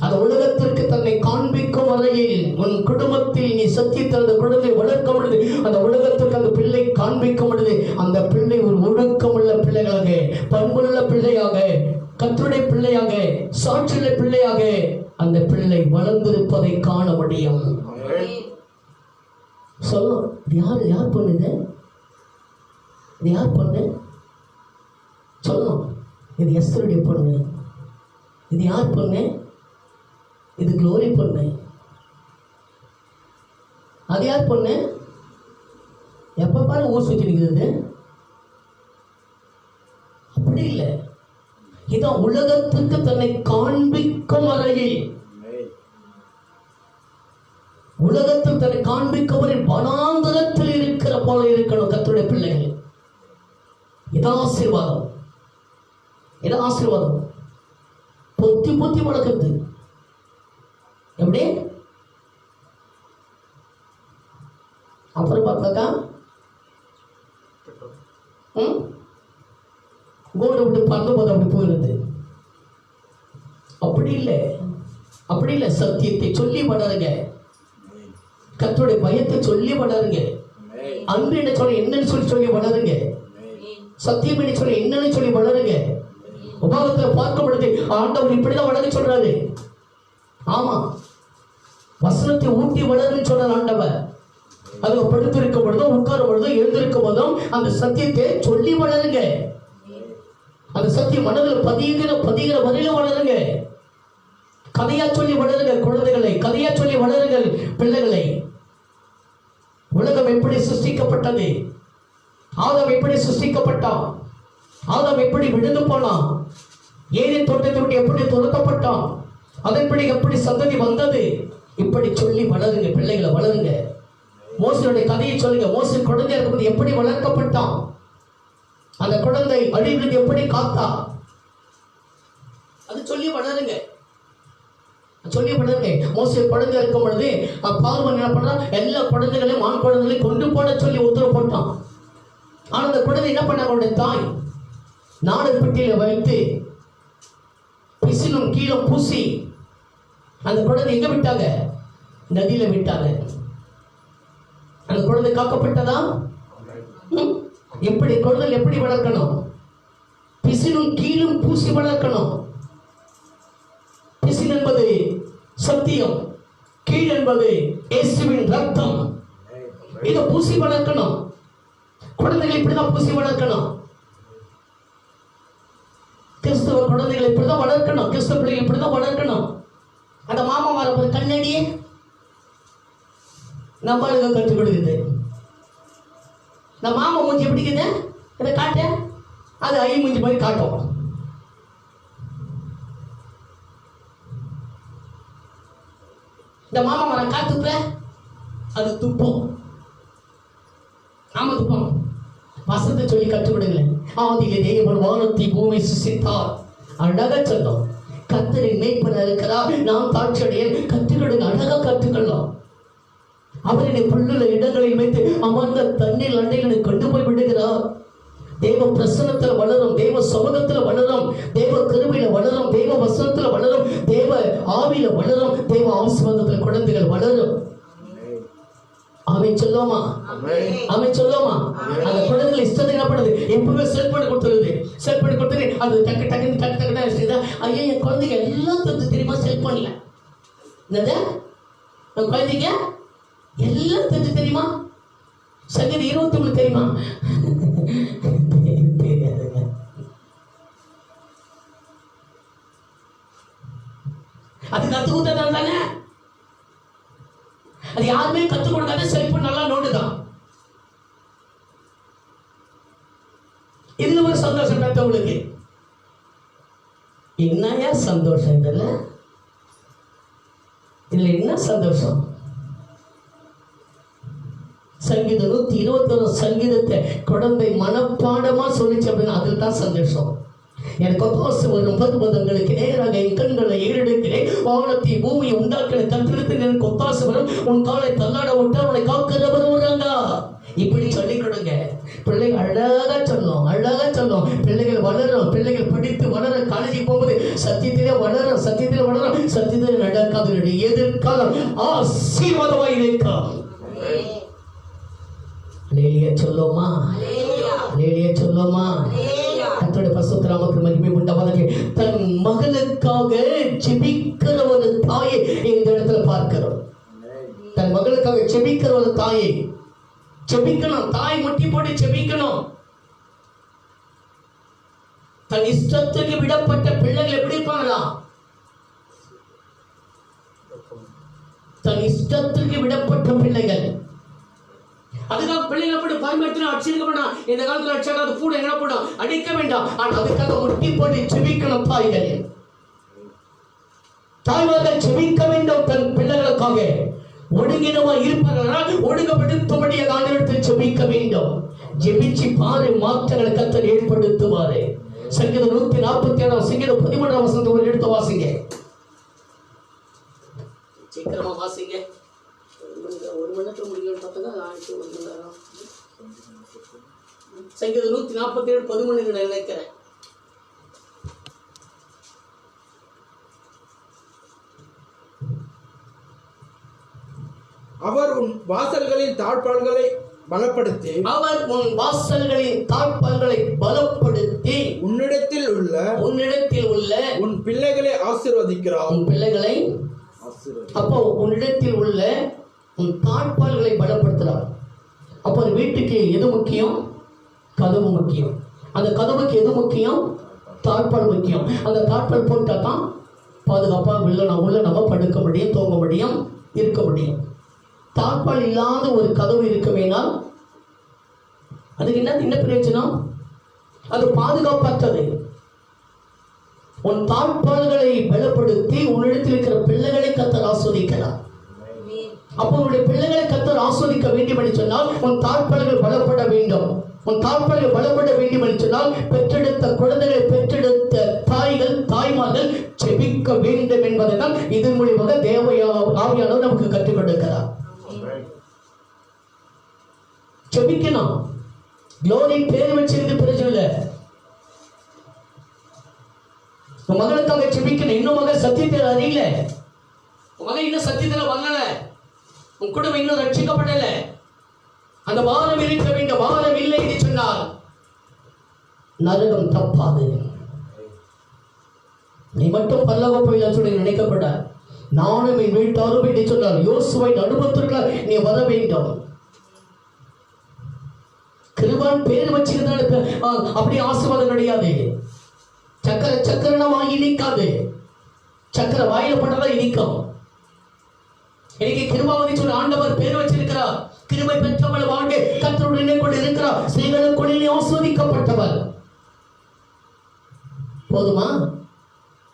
அந்த உலகத்திற்கு தன்னை காண்பிக்கும் வரையில் உன் குடும்பத்தில் நீ சத்தியத்தில் அந்த குழந்தை வளர்க்க பொழுது, அந்த உலகத்திற்கு அந்த பிள்ளை காண்பிக்கும் பொழுது, அந்த பிள்ளை ஒரு ஒழுக்கமுள்ள பிள்ளைகளாக, பண்புள்ள பிள்ளையாக, கர்த்தருடைய பிள்ளையாக, சாட்சியுள்ள பிள்ளையாக அந்த பிள்ளை வளர்ந்திருப்பதை காண முடியும். சொல்லும், யார் பண்ணுது? இது யார் பொண்ணு? சொல்லும், இது எஸ்தருடைய பொண்ணு. இது யார் பொண்ணு? இது க்ளோரி பொண்ணு. அது யார் பொண்ணு? எப்ப பாரு ஊர் சுற்றி நிற்கிறது. அப்படி இல்லை, இதான் உலகத்துக்கு தன்னை காண்பிக்கும் வரையில், உலகத்தில் தன்னை காண்பிக்கும் வரை வனாந்தரத்தில் இருக்கிற போல இருக்கணும் கர்த்தருடைய பிள்ளைகள். இதான் ஆசீர்வாதம், இதான் ஆசீர்வாதம். பொத்தி பொத்தி வளர்க்கிறது எப்படி? அப்புறம் பார்த்தாக்கா கோடு விட்டு பறந்து போது அப்படி போயிடுது. அப்படி இல்லை, அப்படி இல்லை. சத்தியத்தை சொல்லி வளருங்க, கர்த்தருடைய பயத்தை சொல்லி வளருங்க. அன்பு என்ன சொல்ல என்னன்னு சொல்லி வளருங்க. சத்தியம் என்ன சொல்ல என்னன்னு சொல்லி வளருங்க. உபாகத்துல பார்க்கும் பொழுது ஆண்டவர் இப்படிதான் வளர சொல்றாரு. ஆமா, வசனத்தை ஊட்டி வளருன்னு சொன்னார் ஆண்டவர். அது படுத்திருக்கும் பொழுதும், உட்காரும் பொழுதும், எழுந்திருக்கும் போதும் அந்த சத்தியத்தை சொல்லி வளருங்க. அந்த சத்தியம் மனதில் பதிகிற வரையில வளருங்க. கதையா சொல்லி வளருங்க குழந்தைகளை, கதையா சொல்லி வளருங்கள் பிள்ளைகளை. உலகம் எப்படி சிருஷ்டிக்கப்பட்டது, ஆதாம் எப்படி சிருஷ்டிக்கப்பட்டான், ஆதாம் எப்படி விழுந்து போனான், ஏதேன் தோட்டத்தை விட்டு எப்படி துரத்தப்பட்டான், அதன்படி எப்படி சந்ததி வந்தது, இப்படி சொல்லி வளருங்க பிள்ளைகளை, வளருங்க. மோசனுடைய கதையை சொல்லுங்க. மோசன் குழந்தையா இருக்கும்போது எப்படி வளர்க்கப்பட்டான், அந்த குழந்தை அழிவிலிருந்து எப்படி காத்தா, அது சொல்லி வளருங்க, சொல்லி வளருங்க. மோசே குழந்தை இருக்கும் பொழுது பார்வன் என்ன பண்ணா, எல்லா குழந்தைகளையும் ஆண் குழந்தைகளையும் கொண்டு போட சொல்லி உத்தரவு போட்டான். ஆனா அந்த குழந்தை என்ன பண்ண, அவருடைய தாய் நாடு பெட்டியில வைத்து பிசினும் கீழே பூசி அந்த குழந்தை எங்க விட்டாங்க, நதியில விட்டாங்க. அந்த குழந்தை காக்கப்பட்டதா? எப்படி குழந்தை எப்படி வளர்க்கணும், பிசினும் கீழும் பூசி வளர்க்கணும். பிசின் என்பது சத்தியம், கீழ் என்பது இயேசுவின் ரத்தம். இதை பூசி வளர்க்கணும். குழந்தைகளை இப்படிதான் பூசி வளர்க்கணும். கிறிஸ்தவ குழந்தைகளை இப்படிதான் வளர்க்கணும், கிறிஸ்தவ பிள்ளைகளை இப்படிதான் வளர்க்கணும். அந்த மாமா வர கண்ணடியே நம்மளுக்கு கற்றுக் கொடுக்குது. இந்த மாமா மூஞ்சி எப்படிக்குது, இதை காட்ட, அது ஐ மூஞ்சி மாதிரி காட்டும். இந்த மாமா மரம் காத்துப்ப, அது துப்பம். ஆமா துப்பம். வசனத்தை சொல்லி கற்றுக் கொடுங்க. ஆதியிலே தேவன் வானத்தை பூமி சிருஷ்டித்தார். அழகா சொல்லும். கர்த்தரின் மேய்ப்பனாக இருக்கிறார், நாம் தாட்சியடைய கற்றுக் கொடுங்க. அழகா கற்றுக்கொள்ளலாம். அவரினை புல்லுள்ள இடங்களில் வைத்து அமர்ந்த தண்ணீர் அண்டைகளை கொண்டு போய் விடுகிறார். தேவ பிரசன்னத்தில் வளரும், தேவ சமூகத்தில் வளரும், தேவ கிருபையில வளரும், தேவ வசனத்தில் வளரும், தேவ ஆவியில வளரும், தேவ ஆசீர்வாதத்தில் குழந்தைகள் வளரும். அவன் சொல்லுவோமா, அவன் சொல்லுவோமா. அந்த குழந்தைகள் இஷ்டத்தை என்ன பண்ணுது, எப்பவுமே செல் பண்ணி கொடுத்துருது. செல் பண்ணி கொடுத்துரு அது டக்கு டக்குன்னு டக்கு டக்குன்னு. ஐயா என் குழந்தைங்க எல்லாம் தெரியுமா, செல் பண்ணல என்னது, என் குழந்தைங்க எல்லாம் தெரியுமா, சங்கீத 23 தெரியுமா, தெரியாதுங்க. அது கத்து கொடுத்ததால தானே, அது யாருமே கத்துக் கொடுக்காத செல்போன் நல்லா நோண்டுதான். இதுல ஒரு சந்தோஷம் பெற்றவங்களுக்கு. என்னையா சந்தோஷம் இதுல, இதுல என்ன சந்தோஷம். சங்கீதம் 121 சங்கீதத்தை குழந்தை மனப்பாடமா சொல்லிச்சு அப்படின்னா அதில் தான் சந்தோஷம். எனக்கு ஒத்தாசு வரும் பர்வதங்களுக்கு நேராக என் கண்களை ஏறெடுக்கிறேன். வானத்தை பூமியை உண்டாக்கின கத்திரத்தில் எனக்கு ஒத்தாசு வரும். உன் காலை தள்ளாட விட்டால் உன்னை காக்கிறவர் வருவாங்க. இப்படி சொல்லிக் கொடுங்க. பிள்ளைகள் அழகா சொல்லும், அழகா சொல்லும். பிள்ளைகள் வளரும், பிள்ளைகள் படித்து வளர, காலேஜுக்கு போகும்போது சத்தியத்திலே வளரும், சத்தியத்திலே வளரும், சத்தியத்திலே நடக்காது. எதிர்காலம் ஆசீர்வாதமாய் இருக்கும். லேலியா சொல்லுமா, லேலியா சொல்லுமா. கர்த்தருடைய பரிசுத்த நாமத்துக்கு மகிமை உண்டாவதாக. தன் மகளுக்காக ஜெபிக்கிற ஒரு தாயை இந்த இடத்துல பார்க்கிறோம். தன் மகளுக்காக ஜெபிக்கிற ஒரு தாயை, ஜெபிக்கணும். தாய் முட்டி போட்டு ஜெபிக்கணும். தன் இஷ்டத்துக்கு விடப்பட்ட பிள்ளைகள் எப்படி இருப்பாங்களா, தன் இஷ்டத்துக்கு விடப்பட்ட பிள்ளைகள். அதுக்காக பிள்ளைங்களை போட்டு பயன்படுத்தினா அடிச்சிருக்க வேண்டாம். இந்த காலத்துல அடிச்சாக்க அது கூட என்ன போடும், அடிக்க வேண்டாம். ஆனா அதுக்காக முட்டி போட்டு ஜெபிக்கணும். தாய்கள், தாய்மார்கள் ஜெபிக்க வேண்டும் தன் பிள்ளைகளுக்காக. ஒடுங்கினவா இருப்பார்கள், ஒடுங்கப்படுத்தும்படி ஆண்டவரிடத்தில் ஜெபிக்க வேண்டும். ஜெபிச்சு பாரு, மாற்றங்களை கர்த்தர் ஏற்படுத்துவாரு. சங்கீதம் 147 சங்கீதம் 13 வசனத்தை எடுத்து வாசிங்க. சீக்கிரமா வாசிங்க. ஒரு மணி நேரத்தில் முடிக்கணும்னு பார்த்தா சங்கீதம் 147 13 நினைக்கிறேன். அவர் உன் வாசல்களின் தாழ்பாள்களை பலப்படுத்தி, அவர் உன் வாசல்களின் தாழ்பாள்களை பலப்படுத்தி உன்னிடத்தில் உள்ள உன் பிள்ளைகளை ஆசீர்வதிக்கிறார். உன் பிள்ளைகளை அப்போ உன்னிடத்தில் உள்ள உன் தாழ்பாள்களை பலப்படுத்துறார். அப்போ வீட்டுக்கு எது முக்கியம், கதவு முக்கியம். அந்த கதவுக்கு எது முக்கியம், தாழ்பால் முக்கியம். அந்த தாழ்பால் போட்டால் தான் பாதுகாப்பாக உள்ள நம்ம படுக்க முடியும், தூங்க முடியும், இருக்க முடியும். தாழ்பால் இல்லாத ஒரு கதவு இருக்குமேனால் அதுக்கு என்ன பிரயோஜனம்? அது பாதுகாப்பற்றது. உன் தாழ்பால்களை பலப்படுத்தி உன்னிடத்தில் இருக்கிற பிள்ளைகளை கர்த்தர் ஆஸ்வதிக்கிறார். அப்போ உன்னுடைய பிள்ளைகளை கர்த்தர் ஆஸ்வதிக்க வேண்டும் என்று சொன்னால் உன் தாழ்பால்கள் பலப்பட வேண்டும். உன் தாழ்பால்கள் பலப்பட வேண்டும் என்று சொன்னால் பெற்றெடுத்த குழந்தைகளை பெற்றெடுத்த தாய்மார்கள் செபிக்க வேண்டும் என்பதை தான் இதன் மூலியமாக ஆவியானவர் நமக்கு கற்றுக் கொடுக்கிறார். செபிக்கணும். குளோரி பேர் வச்சிருந்து பிரச்சனை இல்லை. உன் மகனுக்காக செபிக்கணும். இன்னும் மகன் சத்தியத்தில் அறியல, உன் மகன் இன்னும் சத்தியத்தில் வரல, உன் குடும்பம் இன்னும் ரட்சிக்கப்படல. அந்த வாரம் இருக்க வேண்டும். வாரம் இல்லை என்று சொன்னால் நரகம் தப்பாது. நீ மட்டும் பல்லவ போயில சொல்லி நினைக்கப்பட நானும் என் வீட்டாரும் என்று சொன்னார். யோசுவை அனுபவத்திற்காக நீ வர வேண்டும். கிருபான் பேர் வச்சிருந்தால் அப்படி ஆசீர்வாதம் கிடையாது. சக்கரை வாங்கி இனிக்காது. சக்கரை வாயில பட்டதா இனிக்கும். இன்னைக்கு கிருபாவதி சொல்ல ஆண்டவர் பேர் வச்சிருக்கிறார். கிருபை பெற்றவள் வாழ்க்கை கர்த்தருடன் கூட இருக்கிறார். ஸ்ரீகளுக்குள்ளே ஆஸ்வதிக்கப்பட்டவர். போதுமா?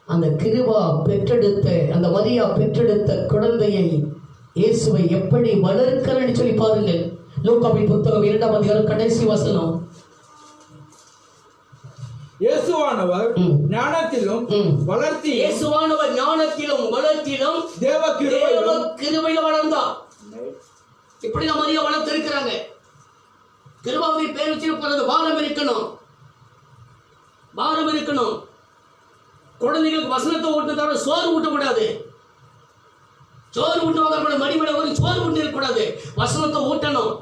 அந்த கிருபா பெற்றெடுத்த அந்த மரியா பெற்றெடுத்த குழந்தையை இயேசுவை எப்படி வளர்க்கிறன்னு சொல்லி பாருங்கள். லூக்காவின் புத்தகம் 2ஆம் அதிகாரம் கடைசி வசனம். இயேசுவானவர் ஞானத்திலும் வளர்த்தியும் இயேசுவானவர் ஞானத்திலும் வளர்த்திலும் தேவ கிருபையில வளர்ந்தார். இப்படி தான் மரியா வளர்த்து இருக்கிறாங்க. கிருபாவதி பேர் வச்சிருக்கிறது. வாரம் இருக்கணும், வாரம் இருக்கணும். குழந்தைகளுக்கு வசனத்தை ஊட்டத்தோட சோறு ஊட்டக்கூடாது. சோறு ஊட்டுவாங்க மடிமட ஒரு சோறு ஊட்டி இருக்கக்கூடாது. வசனத்தை ஊட்டணும்.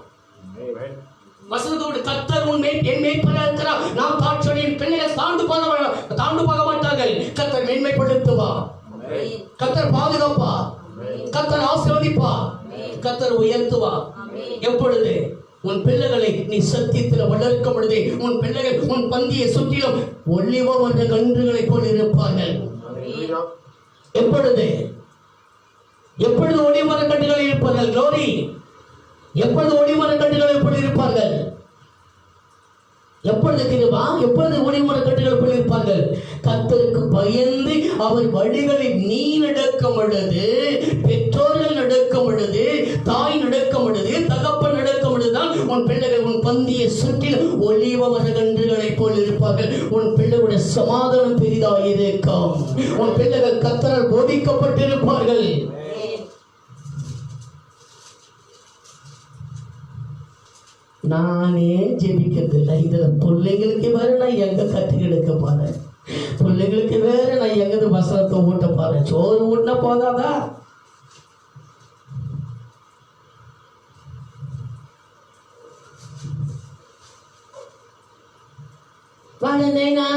வசனத்தை ஊட்டு. கர்த்தர் என் மேய்ப்பனாக இருக்கிறார். நாம் தாட்சணியின் பிள்ளைகள் தாண்டு போக மாட்டார்கள். கர்த்தர் மேன்மைப்படுத்துவா, கர்த்தர் பாதுகாப்பா, கர்த்தர் ஆசீர்வதிப்பா, கர்த்தர் உயர்த்துவா. எப்பொழுது உன் பிள்ளைகளை நீ சத்தியத்தில் வளர்க்கும் பொழுது உன் பிள்ளைகள் உன் பந்தியை சுற்றிலும் ஒளிவ வந்த கன்றுகளை போல் இருப்பார்கள். எப்பொழுது ஒளிமர கன்றுகள் இருப்பார்கள். க்ளோரி. எப்பொழுது ஒளிமர கன்றுகள் எப்படி இருப்பார்கள்? எப்பொழுது கிருபா? எப்பொழுது ஒளிமர கன்றுகள் எப்படி இருப்பார்கள்? கர்த்தருக்கு பயந்து அவர் வழிகளில் நீ நடக்கும் பொழுது, பெற்றோர்கள் நடக்கும் பொழுது, தாய் நடக்கும் பொழுது, தகப்பன் நடக்கும் பொழுதுதான் உன் பிள்ளைகள் உன் பந்தியை சுற்றி ஒளிவ மரகன்றுகளை போல் இருப்பார்கள். உன் பிள்ளைகளுடைய சமாதானம் பெரிதாக இருக்கும். உன் பிள்ளைகள் கர்த்தரால் போதிக்கப்பட்டிருப்பார்கள். நானே ஜெபிக்கிறதில்லை. இதுல பிள்ளைங்களுக்கு வேற நான் எங்க கற்றுக் எடுக்க போறேன், பிள்ளைங்களுக்கு வேற நான் எங்கது வசனத்தை ஊட்ட போறேன். சோறு ஊட்டினா போதாதா? வாழனேனா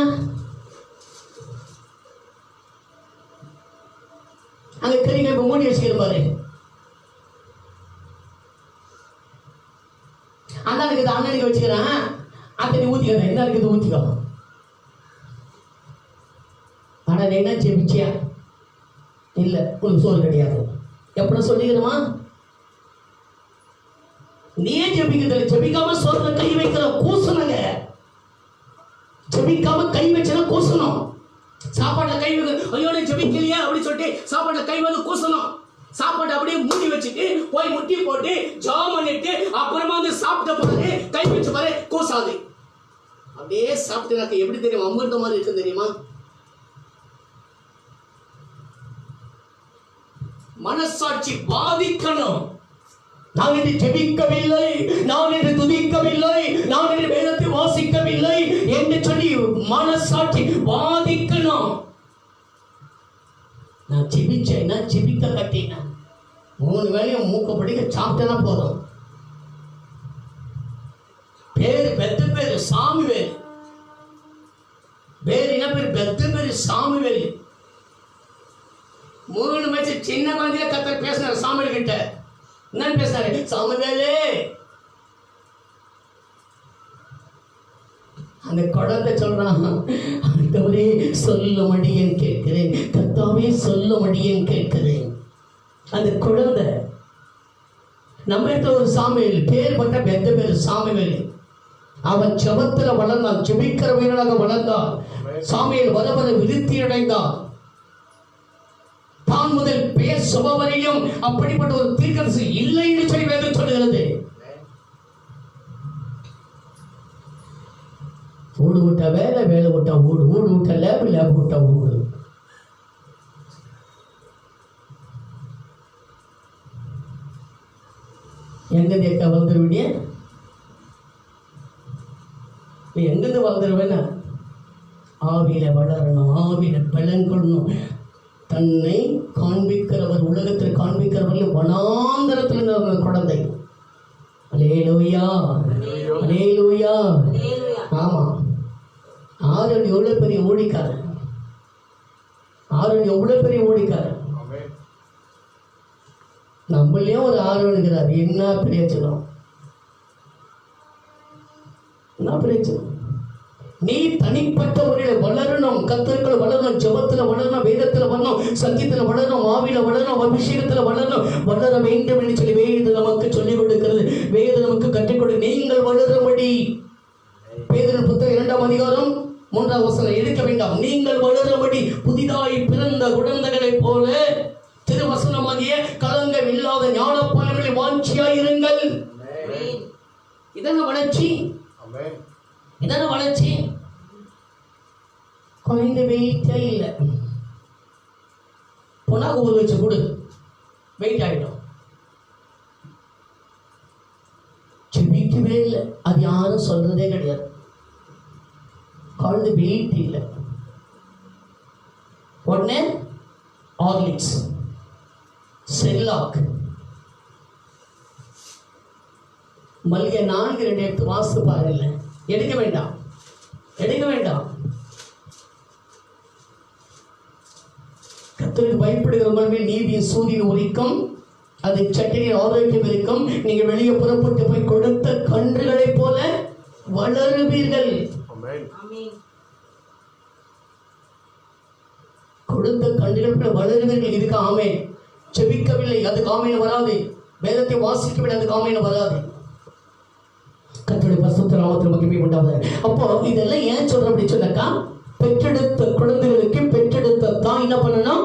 அங்க கறிங்க இப்ப மூடி வச்சுக்கிற பாரு. அண்ணனுக்கு அண்ணனுக்கு வச்சுக்கிறேன். அத்தனை ஊத்திக்கிறேன். என்ன இருக்குது ஊத்திக்கோ. ஆனா நீ என்ன ஜெபிச்சியா? இல்ல, உனக்கு சோறு கிடையாது. எப்படி சொல்லிக்கிறோமா? நீயே ஜெபிக்கிறது. ஜெபிக்காம சோறுல கை வைக்கிற கூசணுங்க. ஜெபிக்காம கை வச்சா கூசணும். சாப்பாட்டுல கை வைக்க ஐயோ ஜெபிக்கலையா அப்படின்னு சொல்லிட்டு சாப்பாட்டுல கை வந்து கூசணும். சாப்பாடு அப்படியே மூடி வச்சுட்டு போய் முட்டி போட்டு ஜாம் பண்ணிட்டு அப்புறமா வந்து சாப்பிட்ட பாரு, கை வச்சு பாரு, கூசாது. அப்படியே சாப்பிட்டு எனக்கு எப்படி தெரியும்? அமிர்த மாதிரி இருக்கு தெரியுமா? மனசாட்சி பாதிக்கணும். நான் என்று ஜெபிக்கவில்லை, நான் என்று துதிக்கவில்லை, நான் என்று வேதத்தை வாசிக்கவில்லை என்று சொல்லி மனசாட்சி பாதிக்கணும். நான் ஜெபிச்சேன்னா ஜெபிக்க கட்டினா 3 வேளையும் மூக்க படிக்க சாப்பிட்டேன்னா போதும். பேரு பெத்த பேரு சாமுவேல். பேரு என்ன பேரு? பெத்த பேரு சாமுவேல். 3 வயசு சின்ன குழந்தைய கர்த்தர் பேசினார் சாமுவேல் கிட்ட. என்னன்னு பேசினாரு? சாமுவேலே அந்த குழந்தை சொல்றான், ஆண்டவரே சொல்லும் அடியேன் கேட்கிறேன், கர்த்தாவே சொல்லும் அடியேன் கேட்கிறேன். அந்த குழந்தை நம்ம இடத்துல ஒரு சாமுவேல் பேர் பட்ட பெத்த பேர் சாமுவேல். அவன் ஜெபத்துல வளர்ந்தான், ஜெபிக்கிற வீரனாக வளர்ந்தான். சாமுவேல் வர வர விருத்தி அடைந்தான். தான் முதல் பெயர் சுபவரையும் அப்படிப்பட்ட ஒரு தீர்க்கதரிசி இல்லை என்று சொல்லி வேதம் சொல்லுகிறது. ஊடு விட்டா வேலை, வேலை விட்டா ஊடு, ஊடு விட்டா லேபு, லேபு விட்டா ஊடு. எங்க தேக்க வந்துருவிடிய, நீ எங்கிருந்து வந்துருவேன்னா ஆவியில வளரணும், ஆவியில பலன் கொள்ளணும். தன்னை காண்பிக்கிறவர், உலகத்தில் காண்பிக்கிறவர்கள் வனாந்தரத்தில் இருந்த குழந்தை. அல்லேலூயா, அல்லேலூயா. ஆமா, ஆரோன் எவ்வளவு பெரிய ஓடிக்காரன், ஆரோன் எவ்வளவு பெரிய ஓடிக்காரன். நம்மளையும் ஒரு ஆர்வனுங்கிறார். என்ன பிரயோஜனம், என்ன பிரயோஜனம்? நீ தனிப்பட்ட முறையில் வளரணும், கர்த்தருக்குள் வளரணும், ஜெபத்துல வளரணும், வேதத்துல வளரணும், சத்தியத்துல வளரணும், ஆவியில வளரணும், அபிஷேகத்துல வளரணும். வளர வேண்டும் என்று சொல்லி வேதம் நமக்கு சொல்லிக் கொடுக்கிறது, வேதம் நமக்கு கற்றுக் கொடு. நீங்கள் வளரும்படி பேதுரு புத்தகம் 2ஆம் அதிகாரம் 3ஆம் வசனம் எடுக்க வேண்டாம். நீங்கள் வளரும்படி புதிதாய் பிறந்த குழந்தைகளைப் போல திருவசனமாகிய கலங்கம் இல்லாத ஞானப்பானங்களை வாஞ்சியாயிருங்கள். இதென்ன வளர்ச்சி, இதென்ன வளர்ச்சி? குழந்தை வெயிட்டே இல்லை, பொனாக ஊற வச்சு கொடு, வெயிட் ஆயிடும். ஜெபிக்கவே இல்லை, அது யாரும் சொல்றதே கிடையாது. குழந்தை வெயிட் இல்லை, உடனே ஹார்லிக்ஸ், செல்லாக், மல்லிகை 4 எடுத்து வாசித்து பாருங்க. எடுக்க வேண்டாம், எடுக்க வேண்டாம். கர்த்தருக்கு பயப்படுகிறவர்கள் மேல் நீதியின் சூரியன் உரிக்கும், அது சட்டையின் ஆரோக்கியம் இருக்கும். நீங்க வெளியே புறப்பட்டு போய் கொடுத்த கன்றுகளைப் போல வளருவீர்கள். கொடுத்த கன்றுகள் போல வளருவீர்கள். இதுக்கு ஆமென். ஜெபிக்கவில்லை, அதுக்கு ஆமென் வராது. வேதத்தை வாசிக்கவில்லை, அதுக்கு ஆமென் வராது. கர்த்தருடைய பரிசுத்த நாமத்திற்கு மகிமை உண்டாவதாக. அப்போ இதெல்லாம் ஏன் சொல்றேன் அப்படி சொன்னாக்கா, பெற்றெடுத்த குழந்தைகளுக்கு பெற்றெடுத்த தாய் என்ன பண்ணணும்?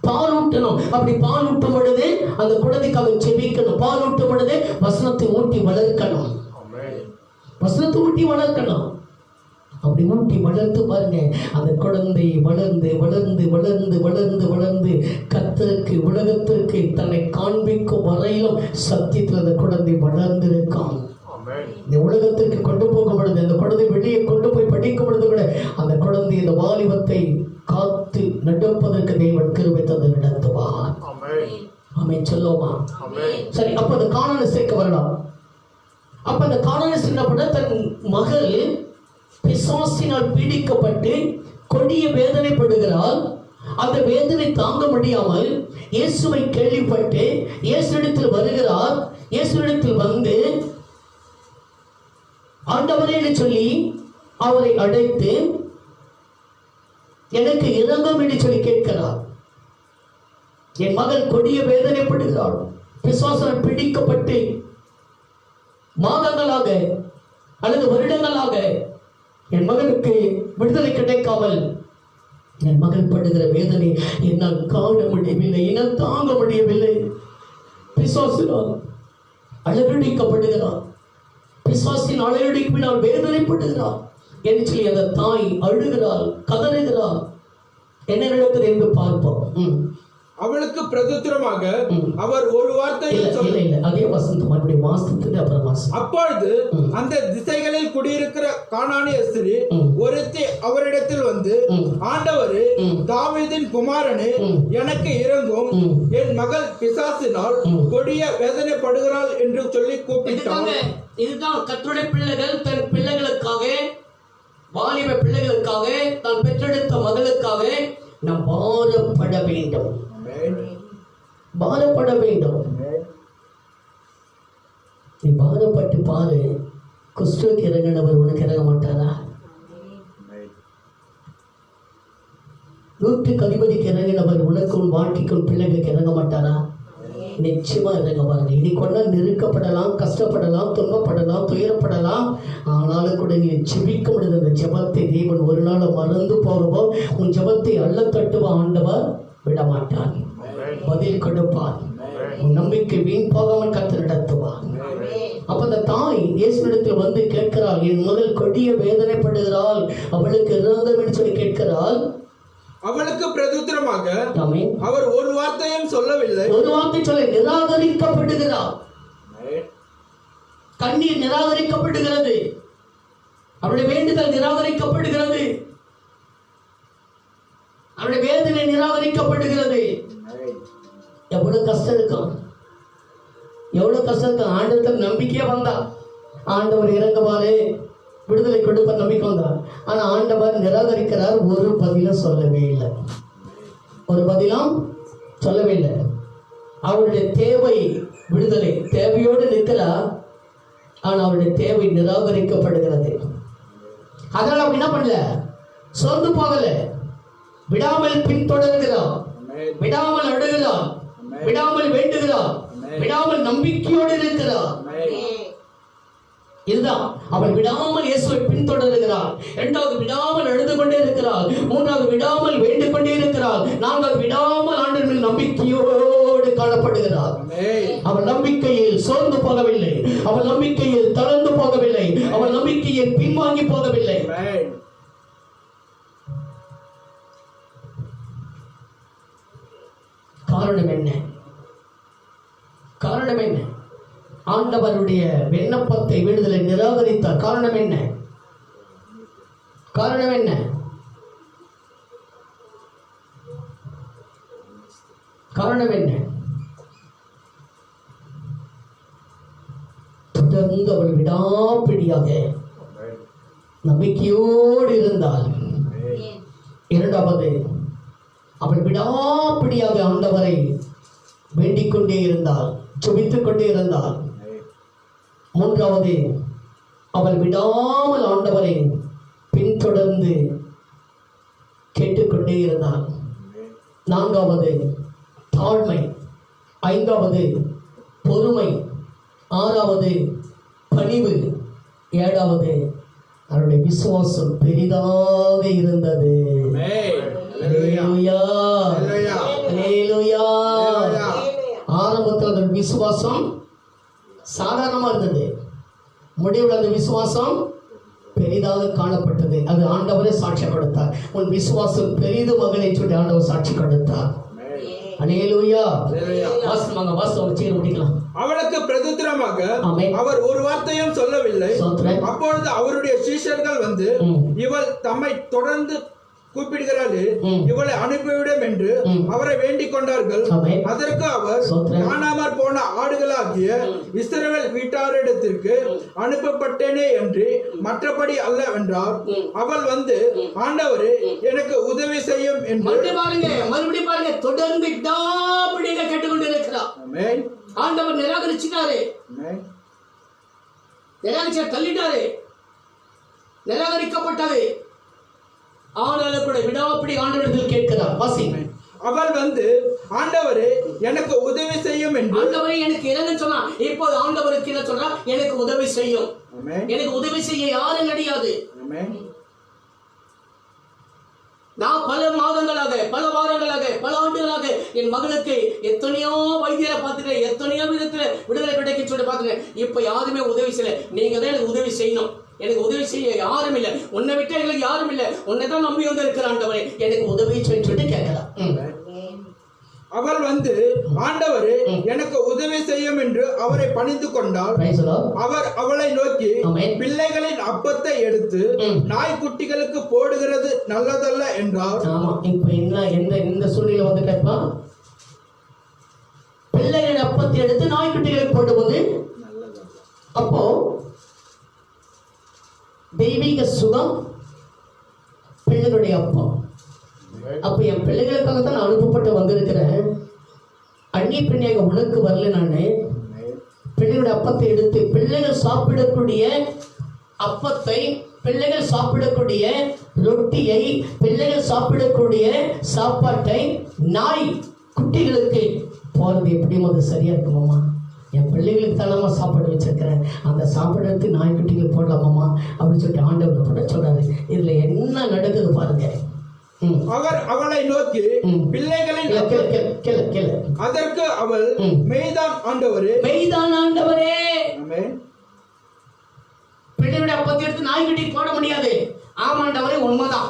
பால் ஊட்டணும். அப்படி பால் ஊட்டும் பொழுது அந்த குழந்தைக்காக ஜெபிக்கணும். பால் ஊட்டும் பொழுது வசனத்தை ஊட்டி வளர்க்கணும், வசனத்தை ஊட்டி வளர்க்கணும். அப்படி ஊட்டி வளர்த்து பாருங்க, அந்த குழந்தை வளர்ந்து வளர்ந்து வளர்ந்து வளர்ந்து வளர்ந்து கர்த்தருக்கு உலகத்திற்கு தன்னை காண்பிக்கும் வரையிலும் சத்தியத்தில் அந்த குழந்தை வளர்ந்திருக்கான். இந்த உலகத்திற்கு கொண்டு போகும் பொழுது, அந்த குழந்தை வெளியே கொண்டு போய் படிக்கும் பொழுது கூட அந்த குழந்தை இந்த வாலிபத்தை காத்து நடப்பதற்கு தேவன் கிருபை தந்து நடத்துவார். ஆமென் சொல்லுமா? சரி, அப்ப அந்த கானானை சேர்க்க வரலாம். அப்ப அந்த கானானை சேர்க்கப்பட தன் மகள் பிசாசினால் பீடிக்கப்பட்டு கொடிய வேதனைப்படுகிறாள். அந்த வேதனை தாங்க முடியாமல் இயேசுவை கேள்விப்பட்டு இயேசுவிடத்தில் வருகிறார். இயேசுவிடத்தில் வந்து ஆண்டவரே என்று சொல்லி அவரை அழைத்து எனக்கு இரங்கும் என்று சொல்லி கேட்கிறார். என் மகள் கொடிய வேதனைப்படுகிறாள், பிசாசால் பிடிக்கப்பட்டு மாதங்களாக அல்லது வருடங்களாக என் மகனுக்கு விடுதலை கிடைக்காமல் என் மகள் படுகிற வேதனை என்னால் காண முடியவில்லை, என்னால் தாங்க முடியவில்லை. பிசாசினால் அலறடிக்கப்படுகிறார், பிசாசின் அலையடிப்பினால் வேதனைப்படுகிறார் என்று சொல்லி அந்த தாய் அழுகிறாள், கதறுகிறாள். என்ன நடக்குது என்று பார்ப்போம். அவளுக்கு பிரதித்திரமாக அவர் ஒரு வார்த்தை அதே வசந்த மறுபடியும் வாசத்துக்கு அப்புறம் அப்பொழுது அந்த திசைகளில் குடியிருக்கிற கானானிய ஸ்திரீ ஒருத்தி அவரிடத்தில் வந்து, ஆண்டவரே, தாவீதின் குமாரனே, எனக்கு இரங்கும், என் மகள் பிசாசினால் கொடிய வேதனைப்படுகிறாள் என்று சொல்லி கூப்பிட்டாங்க. இதுதான் கர்த்தருடைய பிள்ளைகள் தன் பிள்ளைகளுக்காக, வாலிப பிள்ளைகளுக்காக, தான் பெற்றெடுத்த மகளுக்காக நாம் பாரப்பட வேண்டும், பாரப்பட வேண்டும். நீ பாரப்பட்டு பாரு, குஷ்டருக்கு இறங்கினவர் உனக்கு இறங்க மாட்டாரா? 100க்கு அதிபதிக்கு இறங்கினவர் உனக்கு உன் வாழ்க்கைக்கு உன் பிள்ளைகளுக்கு இறங்க மாட்டாரா? நிச்சயமா இறங்குவாங்க. இனி கொண்டா நெருக்கப்படலாம், கஷ்டப்படலாம், துன்பப்படலாம், துயரப்படலாம். ஆனாலும் கூட நீ ஜெபிக்க முடியாது. அந்த ஜெபத்தை தேவன் ஒரு நாள் மறந்து போகவோ உன் ஜெபத்தை அள்ள தட்டுவா ஆண்டவர் விட மாட்டார், பதில் கொடுப்பார். உன் நம்பிக்கை வீண் போகாமல் கர்த்தர் நடத்துவார். அப்ப அந்த தாய் இயேசுவிடத்தில் வந்து கேட்கிறாள், என் முதல் கொடிய வேதனைப்படுகிறாள், அவளுக்கு இறந்தவன் சொல்லி கேட்கிறாள். அவளுக்கு பிரதித்திரமாக ஆமென். அவர் ஒரு வார்த்தையும் சொல்லவில்லை. ஒரு வார்த்தை சொல்ல நிராகரிக்கப்படுகிறார். கண்ணீர் நிராகரிக்கப்படுகிறது, அவருடைய வேண்டுதல் நிராகரிக்கப்படுகிறது, அவருடைய வேதனை நிராகரிக்கப்படுகிறது. எவ்வளவு கஷ்டம் இருக்கும், எவ்வளவு கஷ்டம் இருக்கும். ஆண்டவருக்கு நம்பிக்கையே வந்தா ஆண்டவர் இறங்குவாரு, விடுதலை கொடுப்ப நம்பிக்கை வந்தார். ஆனா ஆண்டவர் நிராகரிக்கிறார். ஒரு பதிலும் சொல்லவே இல்லை, ஒரு பதிலும் சொல்லவே இல்லை. அவருடைய தேவை விடுதலை தேவையோடு நிற்கிறார். ஆனா அவருடைய தேவை நிராகரிக்கப்படுகிறது. அதனால அவன் என்ன பண்ணல, சோர்ந்து போகல, விடாமல் பின்தொடர்கிறார், விடாமல் அழுகிறார், விடாமல் வேண்டுகிறார், விடாமல் நம்பிக்கையோடு இருக்கிறார். இதுதான் அவள் விடாமல் இயேசுவை பின்தொடர்கிறார். இரண்டாவது விடாமல் அழுது கொண்டே இருக்கிறார். மூன்றாவது விடாமல் வேண்டிக் கொண்டே இருக்கிறார். நான்காவது விடாமல் ஆண்டவரின் நம்பிக்கையோடு காணப்படுகிறார். அவள் நம்பிக்கையில் சோர்ந்து போகவில்லை, அவள் நம்பிக்கையில் தளர்ந்து போகவில்லை, அவள் நம்பிக்கையில் பின்வாங்கி போகவில்லை. காரணம் என்ன? காரணம் என்ன? ஆண்டவருடைய விண்ணப்பத்தை விடுதலை நிராகரித்தார். காரணம் என்ன? காரணம் என்ன? காரணம் என்ன? தொடர்ந்து அவள் விடாப்பிடியாக நம்பிக்கையோடு இருந்தாள். இரண்டாவது அவள் விடாப்பிடியாக ஆண்டவரை வேண்டிக் கொண்டே இருந்தாள், ஜெபித்துக் கொண்டே இருந்தாள். மூன்றாவது அவள் விடாமல் ஆண்டவரை பின்தொடர்ந்து கேட்டுக்கொண்டே இருந்தாள். நான்காவது தாழ்மை, ஐந்தாவது பொறுமை, ஆறாவது பணிவு, ஏழாவது அவருடைய விசுவாசம் பெரிதாக இருந்தது. அல்லேலூயா, அல்லேலூயா. ஆரம்பத்தில் அந்த விசுவாசம் சாதாரணமா இருந்தது, முடிவில் அந்த விசுவாசம் பெரிதாக காணப்பட்டது. அது ஆண்டவரே சாட்சி கொடுத்தார். உன் விசுவாசம் பெரிது மகனை சொல்லி ஆண்டவர் சாட்சி கொடுத்தார். அல்லேலூயா. வாசமாக வாசம் சீர முடிக்கலாம். அவளுக்கு பிரதித்திரமாக அவர் ஒரு வார்த்தையும் சொல்லவில்லை. அப்பொழுது அவருடைய சீஷர்கள் வந்து, இவள் தம்மை தொடர்ந்து கூப்பிடுகிறாளே, இவளை அனுப்பிவிடும் என்று அவரை வேண்டிக் கொண்டார்கள். அதற்கு அவர், காணாமற் போன ஆடுகளாகிய இஸ்ரவேல் வீட்டாரிடத்திற்கு அனுப்பப்பட்டேனே என்று மற்றபடி அல்ல என்றார். அவள் வந்து, ஆண்டவரே எனக்கு உதவி செய்யும் என்று மறுபடியும் பாருங்க, தொடர்ந்து கேட்டுக்கொண்டு இருக்கிறார். ஆண்டவர் நிராகரிச்சிட்டாரு, நிராகரிச்ச தள்ளிட்டாரு, நிராகரிக்கப்பட்டது. ஆனாலும் கூட விடாப்படி ஆண்டவரிடத்தில் கேட்கிறார். வாசி. அவள் வந்து, ஆண்டவரே எனக்கு உதவி செய்யும் என்று. ஆண்டவரே எனக்கு இறங்க சொன்னா, இப்போது ஆண்டவருக்கு என்ன சொல்றா? எனக்கு உதவி செய்யும். எனக்கு உதவி செய்ய யாரும் கிடையாது. நான் பல மாதங்களாக, பல வாரங்களாக, பல ஆண்டுகளாக என் மகனுக்கு எத்தனையோ வைத்தியரை பார்த்துக்கிறேன், எத்தனையோ விதத்துல விடுதலை கிடைக்க சொல்லி பார்த்துக்கிறேன். இப்ப யாருமே உதவி செய்யல. நீங்க தான் எனக்கு உதவி செய்யணும். எனக்கு உதவி செய்ய யாரும் இல்லை, உன்னை விட்டு எங்களுக்கு யாரும் இல்லை, உன்னை தான் நம்பி வந்து இருக்கிறாண்டவரே, எனக்கு உதவி சொல்லிட்டு கேட்கலாம். அவள் வந்து, ஆண்டவரே எனக்கு உதவி செய்யும் என்று அவரை பணிந்து கொண்டாள். அவர் அவளை நோக்கி, பிள்ளைகளின் அப்பத்தை எடுத்து நாய்க்குட்டிகளுக்கு போடுகிறது நல்லதல்ல என்றார். ஆமா, இப்ப இந்த சூழ்நிலை வந்து கேட்பான், பிள்ளைகளின் அப்பத்தை எடுத்து நாய்க்குட்டிகளுக்கு போடுவது. அப்போ தெய்வீக சுகம், பிள்ளைகளுடைய அப்பம். அப்ப என் பிள்ளைகளுக்காக தான் நான் அனுப்பப்பட்டு வந்திருக்கிறேன். அந்நிய பெண்ணியாக உனக்கு வரல. நான் பிள்ளைகளுடைய அப்பத்தை எடுத்து பிள்ளைகள் சாப்பிடக்கூடிய அப்பத்தை, பிள்ளைகள் சாப்பிடக்கூடிய ரொட்டியை, பிள்ளைகள் சாப்பிடக்கூடிய சாப்பாட்டை நாய் குட்டிகளுக்கு போறது எப்படி அது சரியா இருக்குமாம்மா? என் பிள்ளைகளுக்கு தானம்மா சாப்பாடு வச்சிருக்கிறேன், அந்த சாப்பாடு நாய்க்குட்டிகள் போடலாமாம்மா அப்படின்னு சொல்லிட்டு ஆண்டவர் கூட சொல்றாரு. இதுல என்ன நடக்குது பாருங்க. அவர் அவளை நோக்கி பிள்ளைகளின் அதற்கு அவள் மெய்தான் ஆண்டவரே, மெய்தான் ஆண்டவரே. ஆமென். பிள்ளையோட அப்பத்தை எடுத்து நாய்க்குட்டி போட முடியாது. ஆமாண்டவரே, உண்மைதான்.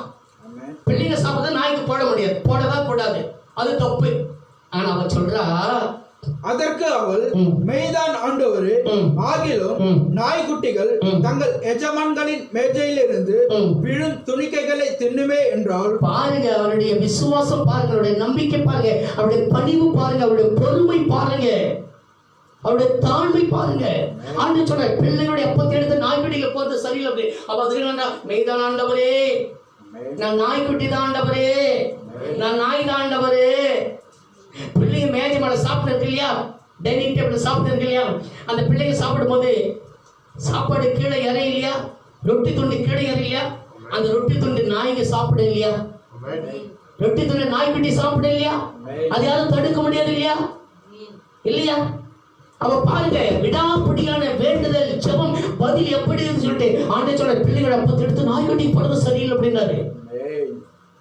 பிள்ளைங்க சாப்பிட நாய்க்கு போட முடியாது, போடதான் கூடாது, அது தப்பு. ஆனா அவ சொல்றா, அதற்கு அவள் மெய்தான் ஆண்டவரே, ஆகிலும் நாய்க்குட்டிகள் தங்கள் எஜமான்களின் மேஜையிலிருந்து விழும் துணிக்கைகளை தின்னுமே என்றால். பாருங்க அவருடைய விசுவாசம் பாருங்க, அவருடைய நம்பிக்கை பாருங்க, அவருடைய பணிவு பாருங்க, அவருடைய பொறுமை பாருங்க, அவருடைய தாழ்மை பாருங்க. ஆண்டு சொல்ற பிள்ளைகளுடைய அப்பத்தை எடுத்து நாய்க்குட்டிகள் போறது சரியில்லை. அவ அதுக்கு மெய்தான் ஆண்டவரே, நான் நாய்க்குட்டி தான் ஆண்டவரே, நான் நாய் தான் ஆண்டவரே. பிள்ளைங்க மேஜை மேல சாப்பிட்டு இருக்கு இல்லையா, டைனிங் டேபிள் சாப்பிட்டு இருக்கு இல்லையா, அந்த பிள்ளைங்க சாப்பிடும் போது சாப்பாடு கீழே இறையிலையா, ரொட்டி துண்டு கீழே இறையிலையா, அந்த ரொட்டி துண்டு நாய்க்கு சாப்பிட இல்லையா, ரொட்டி துண்டு நாய்க்குட்டி சாப்பிட இல்லையா, அது யாரும் தடுக்க முடியாது இல்லையா, இல்லையா? அவ பாருங்க, விடாப்பிடியான வேண்டுதல் ஜெபம் பதில் எப்படி சொல்லிட்டு ஆண்டே சொல்ற பிள்ளைகளை அப்பத்தை எடுத்து நாய்க்குட்டி போடுறது சரியில்லை அப்படின்னாரு.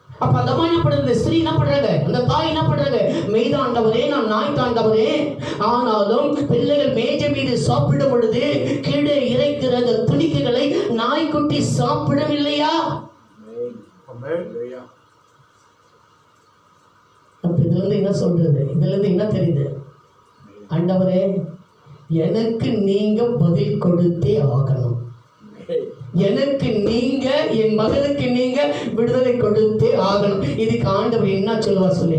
அப்ப அந்த அம்மா என்ன பண்றது, ஸ்திரீ என்ன பண்றாங்க, அந்த தாய் என்ன பண்றாங்க, மெய்தான் ஆண்டவரே, நான் நாய் தாண்டவரே. ஆனாலும் பிள்ளைகள் மேஜை மீது சாப்பிடும் பொழுது கீழே இறைக்கிற அந்த துணிக்கைகளை நாய்க்குட்டி சாப்பிடவில்லையா? இதுல இருந்து என்ன சொல்றது, இதுல இருந்து என்ன தெரியுது, ஆண்டவரே எனக்கு நீங்க பதில் கொடுத்தே ஆகணும், எனக்கு நீங்க, என் மகனுக்கு நீங்க விடுதலை கொடுத்தே ஆகணும். இதுக்கு ஆண்டவர் என்ன சொல்லுவார் சொல்லி,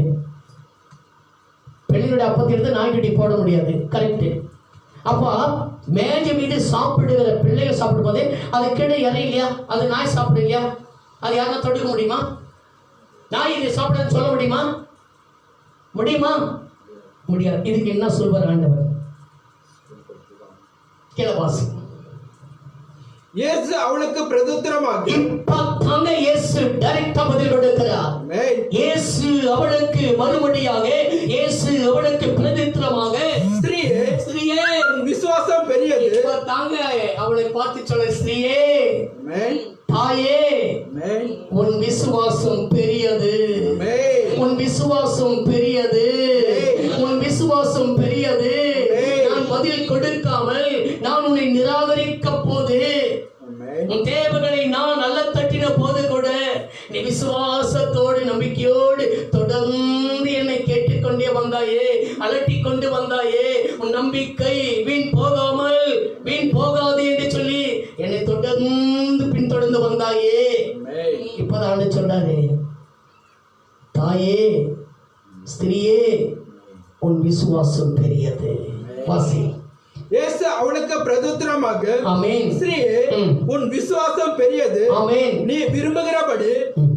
பிள்ளையோட அப்பத்தை எடுத்து நாய்க்குட்டி போட முடியாது, கரெக்ட். அப்போ மேஜை மீது சாப்பிடுகிற பிள்ளைகள் சாப்பிடும் போதே அது கீழே இறையிலையா, அது நாய் சாப்பிடு இல்லையா, அது யாரும் தடுக்க முடியுமா? நாய் இதை சாப்பிட சொல்ல முடியுமா? முடியுமா? முடியாது. இதுக்கு என்ன சொல்வார் ஆண்டவர்? கேளவாசி. இயேசு அவளுக்கு பிரதித்திரமாக, இப்ப இயேசு டைரக்டா பதில் கொடுக்கிறார். இயேசு அவளுக்கு மறுபடியாக, இயேசு அவளுக்கு பிரதித்திரமாக, ஸ்திரீயே, ஸ்திரீயே உன் விசுவாசம் பெரியது. இப்ப தாங்க அவளை பார்த்து சொல்ல, ஸ்திரீயே, தாயே, உன் விசுவாசம் பெரியது, உன் விசுவாசம் பெரியது, உன் விசுவாசம் பெரியது. நான் பதில் கொடுக்காமல் நான் உன்னை நிராகரிக்க போது, உன் தேவகளை நான் நல்ல தட்டின போது கூட நீ விசுவாசத்தோடு நம்பிக்கையோடு தொடர்ந்து என்னை கேட்டுக்கொண்டே வந்தாயே, அலட்டிக் கொண்டு வந்தாயே. உன் நம்பிக்கை வீண் போகாமல், வீண் போகாது என்று சொல்லி என்னை தொடர்ந்து பின்தொடர்ந்து வந்தாயே. இப்பதான் சொல்றாரு, தாயே, ஸ்திரீயே, உன் விசுவாசம் பெரியது. வாசி. இயேசு அவளுக்கு பிரதித்திரமாக, ஆமென், ஸ்திரீயே, உன் விசுவாசம் பெரியது, ஆமென், நீ விரும்புகிறபடி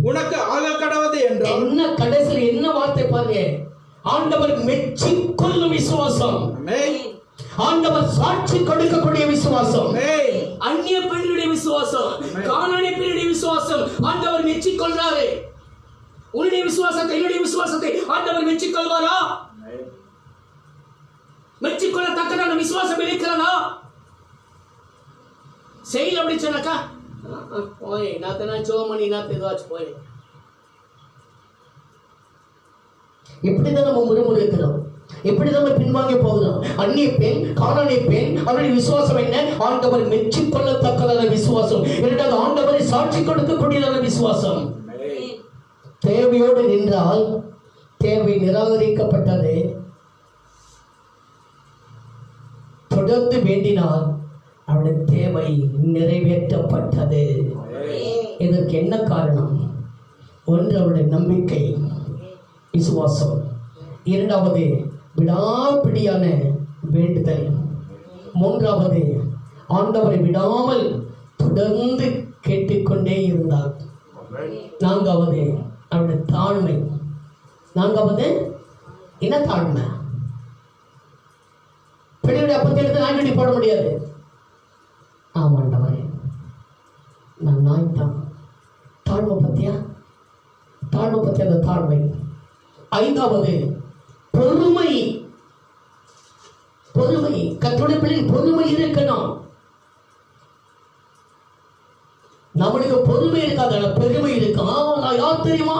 உனக்கு ஆக கடவது என்றார். என்ன கடைசியில் என்ன வார்த்தை பாருங்க, ஆண்டவர் மெச்சிக்கொள்ளும் விசுவாசம், ஆண்டவர் சாட்சி கொடுக்கக்கூடிய விசுவாசம், அந்நிய பெண்ணுடைய விசுவாசம், கானானிய பெண்ணுடைய விசுவாசம் ஆண்டவர் மெச்சிக்கொள்றாரு. உன்னுடைய விசுவாசத்தை, என்னுடைய விசுவாசத்தை ஆண்டவர் மெச்சிக்கொள்வாரா? மெச்சிக்கொள்ளத்தக்கதான விசுவாசம் இருக்கிறதா? செயல் அப்படி சொன்னாக்கா போய் நான் சோமணி ஏதாச்சும் போய் எப்படிதான் நம்ம முறுமுறுக்கிறோம், எப்படிதான் நம்ம பின்வாங்கி போகிறோம். அந்நிய பெண், கானானிய பெண், அவருடைய விசுவாசம் என்ன? ஆண்டவர் மெச்சிக்கொள்ளத்தக்கதான விசுவாசம். இரண்டாவது, ஆண்டவரை சாட்சி கொடுக்கக்கூடியதான விசுவாசம். தேவையோடு நின்றால் தேவை நிராகரிக்கப்பட்டது, தொடர்ந்து வேண்டினால் அவருடைய தேவை நிறைவேற்றப்பட்டது. இதற்கு என்ன காரணம்? ஒன்று, அவருடைய நம்பிக்கை, விசுவாசம். இரண்டாவது, விடாப்பிடியான வேண்டுதல். மூன்றாவது, ஆண்டவரை விடாமல் தொடர்ந்து கேட்டுக்கொண்டே இருந்தார். நான்காவது, அவருடைய தாழ்மை. நான்காவது என்ன தாழ்மை? பிள்ளையுடைய அப்பத்தை எடுத்து நாய்க்குட்டி போட முடியாது. ஆமாண்டவரே, நாய் தான். தாழ்மை பத்தியா? தாழ்மை பத்தியா? அந்த தாழ்மை. ஐந்தாவது பொறுமை. பொறுமை. கர்த்தருடைய பிள்ளை பொறுமை இருக்கணும். நம்மளுக்கு பொறுமை இருக்காது, பெருமை இருக்கு. நான் யார் தெரியுமா?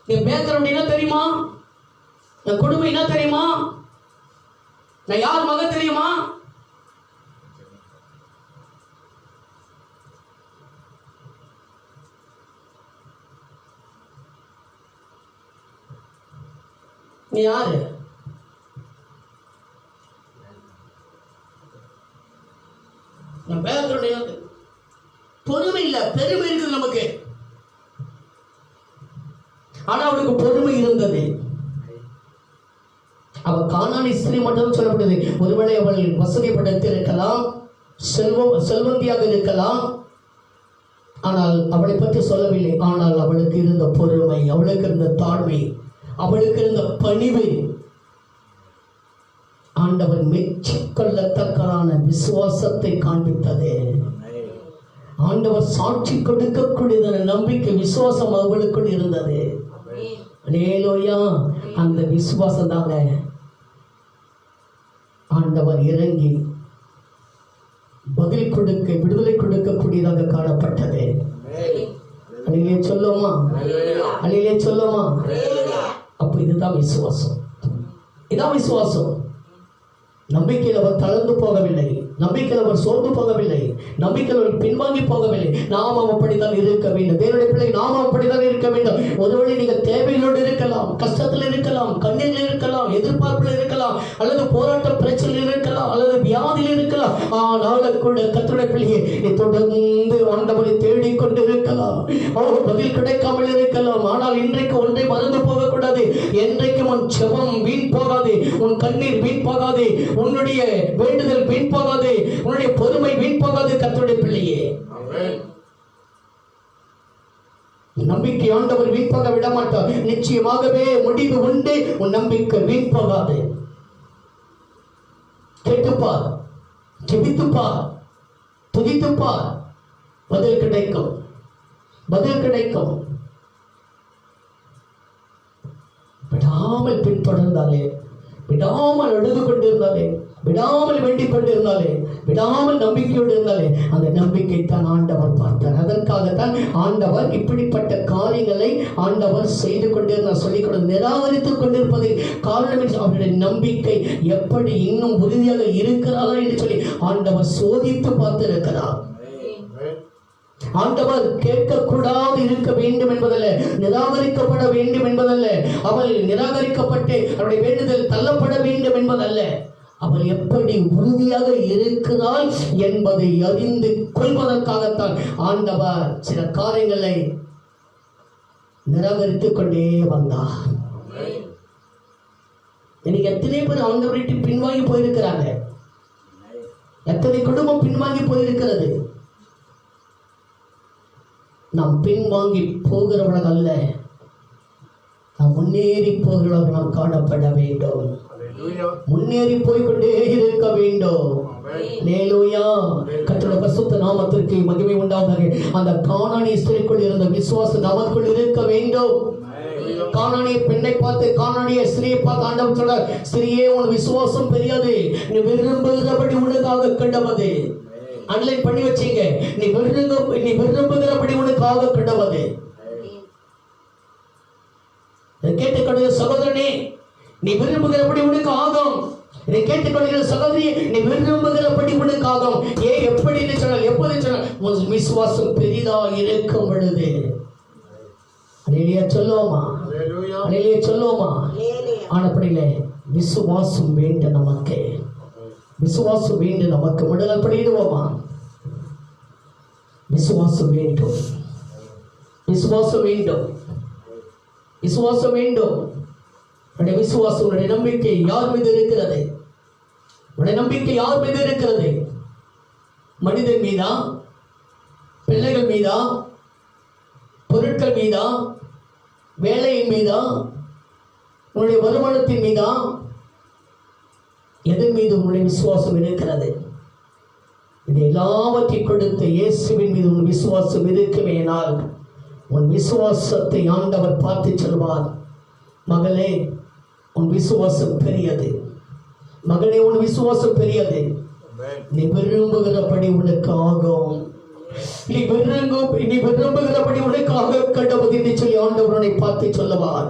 என் பேக்ரவுண்ட் என்ன தெரியுமா? என் குடும்பம் என்ன தெரியுமா? நான் யார் மகன் தெரியுமா? நீ யாரு? நான் பேக்ரவுண்ட் என்ன? பொறுமை இல்ல, பெருமை இருக்குது நமக்கு. ஆனா அவனுக்கு பொறுமை இருந்தது. அவ கானானி ஸ்திரீ மட்டும் சொல்லப்படுது. ஒருவேளை அவள் வசதி படைத்து இருக்கலாம், செல்வந்தியாக இருக்கலாம், ஆனால் அவளை பற்றி சொல்லவில்லை. ஆனால் அவளுக்கு இருந்த பொறுமை, அவளுக்கு இருந்த தாழ்மை, அவளுக்கு இருந்த பணிவு ஆண்டவர் மெச்சிக்கொள்ளத்தக்கதான விசுவாசத்தை காண்பித்தது. ஆண்டவர் சாட்சி கொடுக்கக்கூடியதான நம்பிக்கை, விசுவாசம் அவளுக்குள் இருந்தது. அல்லேலூயா. அந்த விசுவாசம் தாங்க ஆண்டவர் இறங்கி பதில் கொடுக்க, விடுதலை கொடுக்கக்கூடியதாக காணப்பட்டது. அல்லேலூயா சொல்லுமா? அல்லேலூயா சொல்லுமா? அப்ப இதுதான் விசுவாசம். இதான் விசுவாசம். நம்பிக்கையில் அவர் தளர்ந்து போகவில்லை, நம்பிக்கையில் அவர் சோர்ந்து போகவில்லை, நம்பிக்கையில் அவர் பின்வாங்கி போகவில்லை. நாம் அப்படித்தான் இருக்க வேண்டும். தேவனுடைய பிள்ளை, நாம் அப்படித்தான் இருக்க வேண்டும். ஒருவேளை நீங்கள் தேவைகளோடு இருக்கலாம், கஷ்டத்தில் இருக்கலாம், கண்ணீரில் இருக்கலாம், எதிர்பார்ப்பில் இருக்கலாம், அல்லது போராட்ட பிரச்சனையில் இருக்கலாம், அல்லது வியாதியில் இருக்கலாம். ஆனால் கூட கர்த்தருடைய பிள்ளையை நீ தொடர்ந்து ஆண்டவரை தேடிக்கொண்டு இருக்கலாம். அவர் பதில் கிடைக்காமல் இருக்கலாம். ஆனால் இன்றைக்கு ஒன்றை மறந்து போகக்கூடாது. என்றைக்கும் உன் செபம் வீண் போகாது, உன் கண்ணீர் வீண் போகாது, உன்னுடைய வேண்டுதல் வீண் போகாது, உன்னுடைய பொறுமை வீண் போகாது. கர்த்தருடைய பிள்ளையே, நம்பிக்கை ஆண்டவர் வீண் போக விட மாட்டார். நிச்சயமாகவே முடிவு உண்டு. உன் நம்பிக்கை வீண் போகாது. கேட்டுப்பார், ஜெபித்துப்பார், துதித்துப்பார், பதில் கிடைக்கும், பதில் கிடைக்கும். விடாமல் பின்தொடர்ந்தாலே, விடாமல் அழுது கொண்டிருந்தாலே, விடாமல் வேண்டிக் கொண்டிருந்தாலே, விடாமல் நம்பிக்கையோடு இருந்தாலே, அந்த நம்பிக்கை தான் ஆண்டவர் பார்த்தார். அதற்காகத்தான் ஆண்டவர் இப்படிப்பட்ட காரியங்களை ஆண்டவர் செய்து கொண்டிருந்தார். சொல்லிக் கொண்டு நிராகரித்துக் கொண்டிருப்பதை காரணம் அவருடைய நம்பிக்கை எப்படி இன்னும் உறுதியாக இருக்கிறாரா என்று சொல்லி ஆண்டவர் சோதித்து பார்த்திருக்கிறார். ஆண்டவர் கேட்கக்கூடாது இருக்க வேண்டும் என்பதல்ல, நிராகரிக்கப்பட வேண்டும் என்பதல்ல, அவள் நிராகரிக்கப்பட்டு அவருடைய வேண்டுதல் தள்ளப்பட வேண்டும் என்பதல்ல, அவள் எப்படி உறுதியாக இருக்கிறாள் என்பதை அறிந்து கொள்வதற்காகத்தான் ஆண்டவர் சில காரியங்களை நிராகரித்துக் கொண்டே வந்தார். இன்னைக்கு எத்தனை பேர் ஆண்டவரை பின்வாங்கி போயிருக்கிறாங்க, எத்தனை குடும்பம் பின்வாங்கி போயிருக்கிறது. நாம் பின்வாங்கி போகிறவர்கள் அல்ல, நாம் முன்னேறி போகிறவர்கள் நாம் காணப்பட வேண்டும். முன்னேறி போய்கொண்டே இருக்க வேண்டும். அல்லேலூயா. கர்த்தருடைய பரிசுத்த நாமத்திற்கு மகிமை உண்டாவதாக. அந்த கானானிய ஸ்திரீக்குள் இருந்த விசுவாசம் நமக்குள் இருக்க வேண்டும். கானானிய பெண்ணை பார்த்து, கானானிய ஸ்திரியை பார்த்து ஆண்டவர் சொல்றார், ஸ்திரியே உன் விசுவாசம் பெரியது, நீ விரும்புகிறபடி உனக்காக கண்டவது. அன்லைன் பண்ணி வச்சீங்க, நீ விரும்புகிறபடி உனக்காக கண்டவது. கேட்டுக்கொண்ட சகோதரனே, நீ விரும்புகிறபடி உனக்கு ஆகும். இதை கேட்டுக்கொள்கிற சகோதரி, நீ விரும்புகிறபடி உனக்கு ஆகும். ஏன் எப்படி சொன்னால், எப்போது சொன்னால், உன் விசுவாசம் பெரிதா இருக்கும் பொழுது. அல்லேலூயா சொல்லுவோமா? அல்லேலூயா சொல்லுவோமா? ஆனப்படியிலே விசுவாசம் வேண்டும் நமக்கு, விசுவாசம் வேண்டும் நமக்கு. முதல் படிடுவோமா? விசுவாசம் வேண்டும், விசுவாசம் வேண்டும், விசுவாசம் வேண்டும். உடைய விசுவாசம், உடைய நம்பிக்கை யார் மீது இருக்கிறது? உடைய நம்பிக்கை யார் மீது இருக்கிறது? மனிதன் மீதா? பிள்ளைகள் மீதா? பொருட்கள் மீதா? வேலையின் மீதா? உன்னுடைய வருமானத்தின் மீதா? எதன் மீது உன்னுடைய விசுவாசம் இருக்கிறது? இது எல்லாவற்றை கொடுத்த இயேசுவின் மீது உன் விசுவாசம் இருக்குமேனால் உன் விசுவாசத்தை ஆண்டவர் பார்த்து சொல்வார். மகளே, உன் விசுவாசம் பெரியது. மகனே, உன் விசுவாசம் பெரியது. நீ விரும்புகிறபடி உனக்கு ஆகும். நீ விரும்புகிறபடி உனக்கு ஆக கடவுள் என்று சொல்லி ஆண்டவர் உன்னை பார்த்து சொல்லுவார்.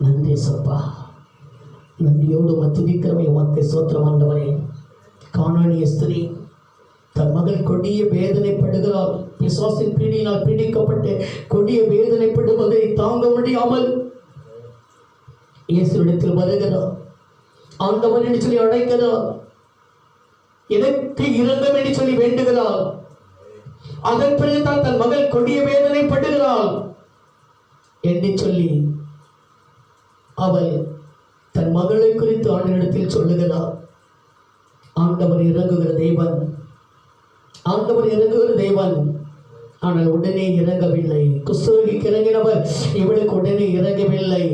நன்றி சப்பா. நன்றியோடு துதிக்கிறவை உமக்கு ஸ்தோத்திரம் ஆண்டவரே. கானானிய ஸ்திரீ தன் மகள் கொடிய வேதனைப்படுகிறாள். பிசாசின் பிடியினால் பிடிக்கப்பட்டு கொடிய வேதனைப்படுவதை தாங்க முடியாமல் இயேசுவிடத்தில் வருகிறார். ஆண்டவர் என்று சொல்லி அழைக்கிறார். எனக்கு இரங்கம் என்று சொல்லி வேண்டுகிறார். அதன் பிறகுதான் தன் மகள் கொடிய வேதனைப்படுகிறாள் என்று சொல்லி அவள் தன் மகளை குறித்து ஆண்டவரிடத்தில் சொல்லுகிறார். ஆண்டவர் இறங்குகிற தேவன், ஆண்டவர் இறங்குகிற தேவன். ஆனால் உடனே இறங்கவில்லை. குஷ்டரோகிக்கு இறங்கினவர் இவளுக்கு உடனே இறங்கவில்லை.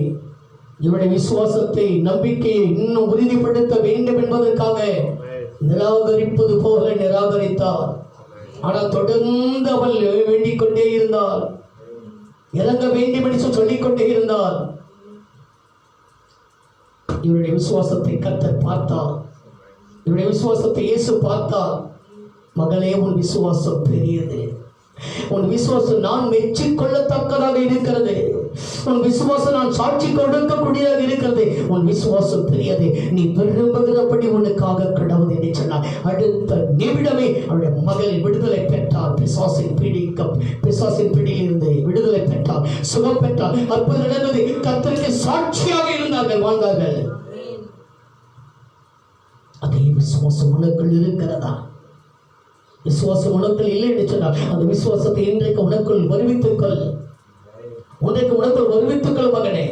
இவருடைய விசுவாசத்தை, நம்பிக்கையை இன்னும் உறுதிப்படுத்த வேண்டும் என்பதற்காக நிராகரிப்பது போல நிராகரித்தார். ஆனால் தொடர்ந்து அவள் வேண்டிக் கொண்டே இருந்தாள். இறங்க வேண்டும் என்று சொல்லிக் கொண்டே இருந்தாள். இவருடைய விசுவாசத்தை கர்த்தர் பார்த்தார். இவருடைய விசுவாசத்தை இயேசு பார்த்தார். மகளே, உன் விசுவாசம் பெரியது. உன் விசுவாசம் நான் மெச்சிக்கொள்ளத்தக்கதாக இருக்கிறது. உன் விசுவாசம் நான் சாட்சி கொடுக்கக்கூடியதாக இருக்கிறது. உன் விசுவாசம் பெரியது. நீ விரும்புகிறபடி உனக்காக கடவுள் என்று சொன்னார். அடுத்த நிமிடமே அவருடைய மகள் விடுதலை பெற்றார். பிசாசின் பிடியில் இருந்து விடுதலை பெற்றார், சுகம் பெற்றார். அற்புதம் நடந்தது. கர்த்தருக்கு சாட்சியாக இருந்தார்கள், வாழ்ந்தார்கள். அதே விசுவாசம் உனக்குள் இருக்கிறதா? விசுவாசம் உனக்குள் இல்லை என்று சொன்னார். அந்த விசுவாசத்தை இன்றைக்கு உனக்குள் வருவித்துக்கொள். உனக்குள் வருவித்துக்கொள் மகனே.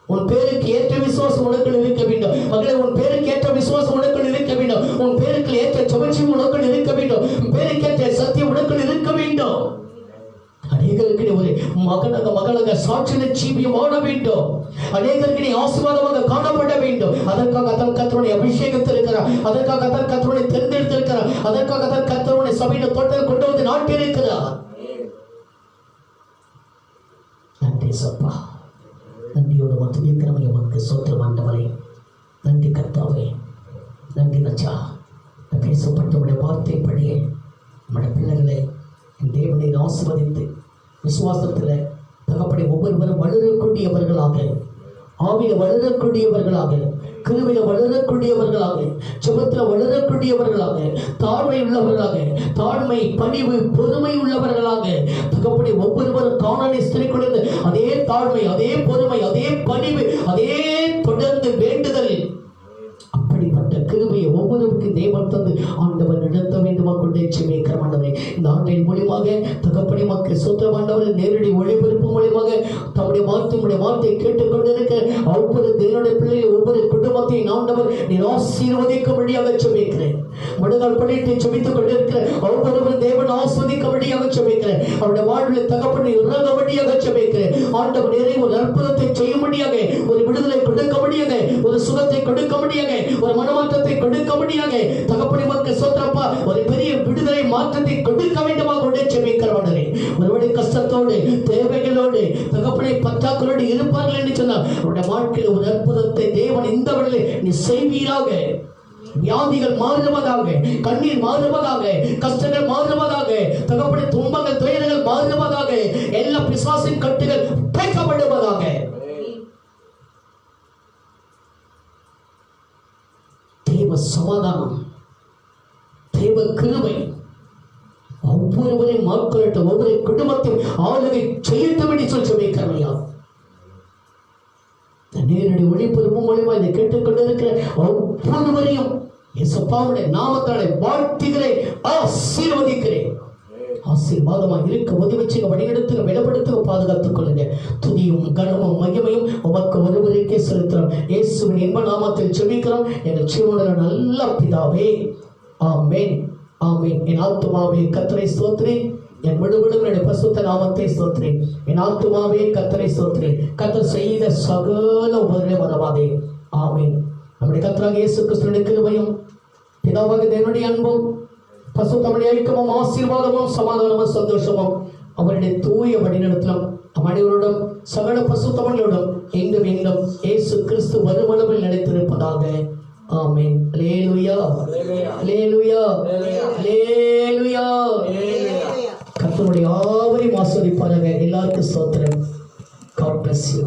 உன் பேருக்கு ஏற்ற விசுவாசம் உனக்குள் இருக்க வேண்டும். மகளே, உன் பேருக்கு ஏற்ற விசுவாசம் உனக்குள் இருக்க வேண்டும். உன் பேருக்கு ஏற்ற சுமர்ச்சி உனக்குள் இருக்க வேண்டும். உன் பேருக்கு ஏற்ற சத்தியம் உனக்குள் இருக்க வேண்டும். அநேகருக்கு நீ ஒரு மகளாக சாட்சிய ஜீவியம் ஓட வேண்டும். அநேகருக்கு நீ ஆசீர்வாதமாக காணப்பட வேண்டும். அதற்காக அதன் கர்த்தருடைய அபிஷேகத்திருக்கிறார். அதற்காக அதன் கர்த்தருடைய தேர்ந்தெடுத்திருக்கிறார். அதற்காக அதன் கர்த்தருடைய சபையில தோட்டத்தில் கொண்டு வந்து நாட்டியிருக்கிறார். நன்றி சப்பா. நன்றியோடு துதிக்கிறவங்க உமக்கு ஸ்தோத்திரம் ஆண்டவரே. நன்றி கர்த்தாவே. நன்றி ரச்சா. பேசப்பட்ட உடைய வார்த்தைப்படியே நம்முடைய பிள்ளைகளை தேவனை ஆசீர்வதித்து விசுவாசத்தில் தகப்படி ஒவ்வொருவரும் வளரக்கூடியவர்களாக, ஆவியில வளரக்கூடியவர்களாக, கிருபையில வளரக்கூடியவர்களாக, சுபத்தில் வளரக்கூடியவர்களாக, தாழ்மை உள்ளவர்களாக, தாழ்மை, பணிவு, பொறுமை உள்ளவர்களாக தகப்படி ஒவ்வொருவரும் கானானிய ஸ்திரீக்குள்ள அதே தாழ்மை, அதே பொறுமை, அதே பணிவு, அதே தொடர்ந்து வேண்டுதல், அப்படிப்பட்ட கிருபையை ஒவ்வொருவருக்கு தேவன் தந்து ஆண்டவர் நடத்த வேண்டுமா கொண்டே செபிக்கிறோம் ஆண்டவரே. இந்த ஆண்டின் மூலியமாக தகப்படி மக்கள் சொந்தம் ஆண்டவர் நேரடி ஒளிபரப்பு மூலியமாக தம்முடைய வார்த்தையை கேட்டுக்கொண்டிருக்க ஒவ்வொரு தேவனுடைய பிள்ளைகள் ஒவ்வொரு குடும்பத்தையும் ஆண்டவர் நீர் ஆசீர்வதிக்கும்படியாக செபிக்கிறேன். முடங்கால் படித்து செபித்துக் கொண்டிருக்கிற ஒவ்வொருவரும் தேவன் ஆஸ்வதிக்கும்படியாக செபிக்கிறேன். அவருடைய வாழ்வில் தகப்படி இறங்கும்படியாக செபிக்கிறேன். ஆண்டவர் நேரே ஒரு அற்புதத்தை செய்யும்படியாக, ஒரு விடுதலை கொடுக்கும்படியாக, ஒரு சுகத்தை கொடுக்கும்படியாக, ஒரு மனமாற்றத்தை கொடுக்கும்படியாக தகப்படி மக்கள் சொந்தப்பா ஒரு பெரிய விடுதலை மாற்றத்தை கொடுக்க வேண்டுமா கொண்டே செபிக்கிறவனே. ஒருவருடைய கஷ்டத்தோடு தேவைகளோடு தகப்பனை பற்றாக்குறையோடு இருப்பார்கள் என்று சொன்னால் அவருடைய வாழ்க்கையில் ஒரு அற்புதத்தை தேவன் இந்த வழியில் நீ செய்வீராக. வியாதிகள் மாறுவதாக, கண்ணீர் மாறுவதாக, கஷ்டங்கள் மாறுவதாக, தகப்பனை துன்பங்கள் துயரங்கள் மாறுவதாக, எல்லா பிசாசின் கட்டுகள் உடைக்கப்படுவதாக. தேவ சமாதானம், தேவ கிருபை ஒவ்வொருவரையும் மாற்றப்பட்ட ஒவ்வொரு குடும்பத்தையும் ஆளுகை செய்யட்டும் என்று சொல்லி வைக்கிறவையா. நேரடி ஒளிபரப்பு மூலமா இதை கேட்டுக்கொண்டிருக்கிற ஒவ்வொருவரையும் இயேசுவின் நாமத்தாலே வாழ்த்துகிறேன், ஆசீர்வதிக்கிறேன். ஆசீர்வாதமாக இருக்க உதவி செய்ய, வழிநடத்துங்க, பலப்படுத்துங்க, பாதுகாத்துக் கொள்ளுங்க. துதியும் கனமும் மகிமையும் உமக்கு ஒருவருக்கே செலுத்துகிறோம். இயேசுவின் இன்ப நாமத்தில் ஜெபிக்கிறோம் எங்கள் ஜீவனுள்ள நல்ல பிதாவே, ஆமென், ஆமென். என் ஆத்துமாவே கர்த்தரை ஸ்தோத்திரி, என் முழுவதும் என்னுடைய பரிசுத்த நாமத்தை ஸ்தோத்திரி. என் ஆத்துமாவே கர்த்தரை ஸ்தோத்திரி, கர்த்தர் செய்த சகல உபகாரங்களை மறவாதே. ஆமென். நம்முடைய கர்த்தராகிய இயேசு கிறிஸ்துவின் கிருபையும் பிதாவாகிய தேவனுடைய அன்பும் பசுத்தமிழ் ஐக்கியமும் ஆசீர்வாதமும் சமாதானமும் சந்தோஷமும் அவருடைய தூய வழிநடத்தலும் அனைவரோடும் சகல பசுத்தமிழோடும் எங்கும் எங்கும் இயேசு கிறிஸ்து வருமளவில் நிலைத்திருப்பதாக. ஆமென். அல்லேலூயா, அல்லேலூயா, அல்லேலூயா. கர்த்தருடைய ஆவரையும் ஆசீர்வதிப்பாராக. எல்லாருக்கும் ஸ்தோத்திரம். God bless you.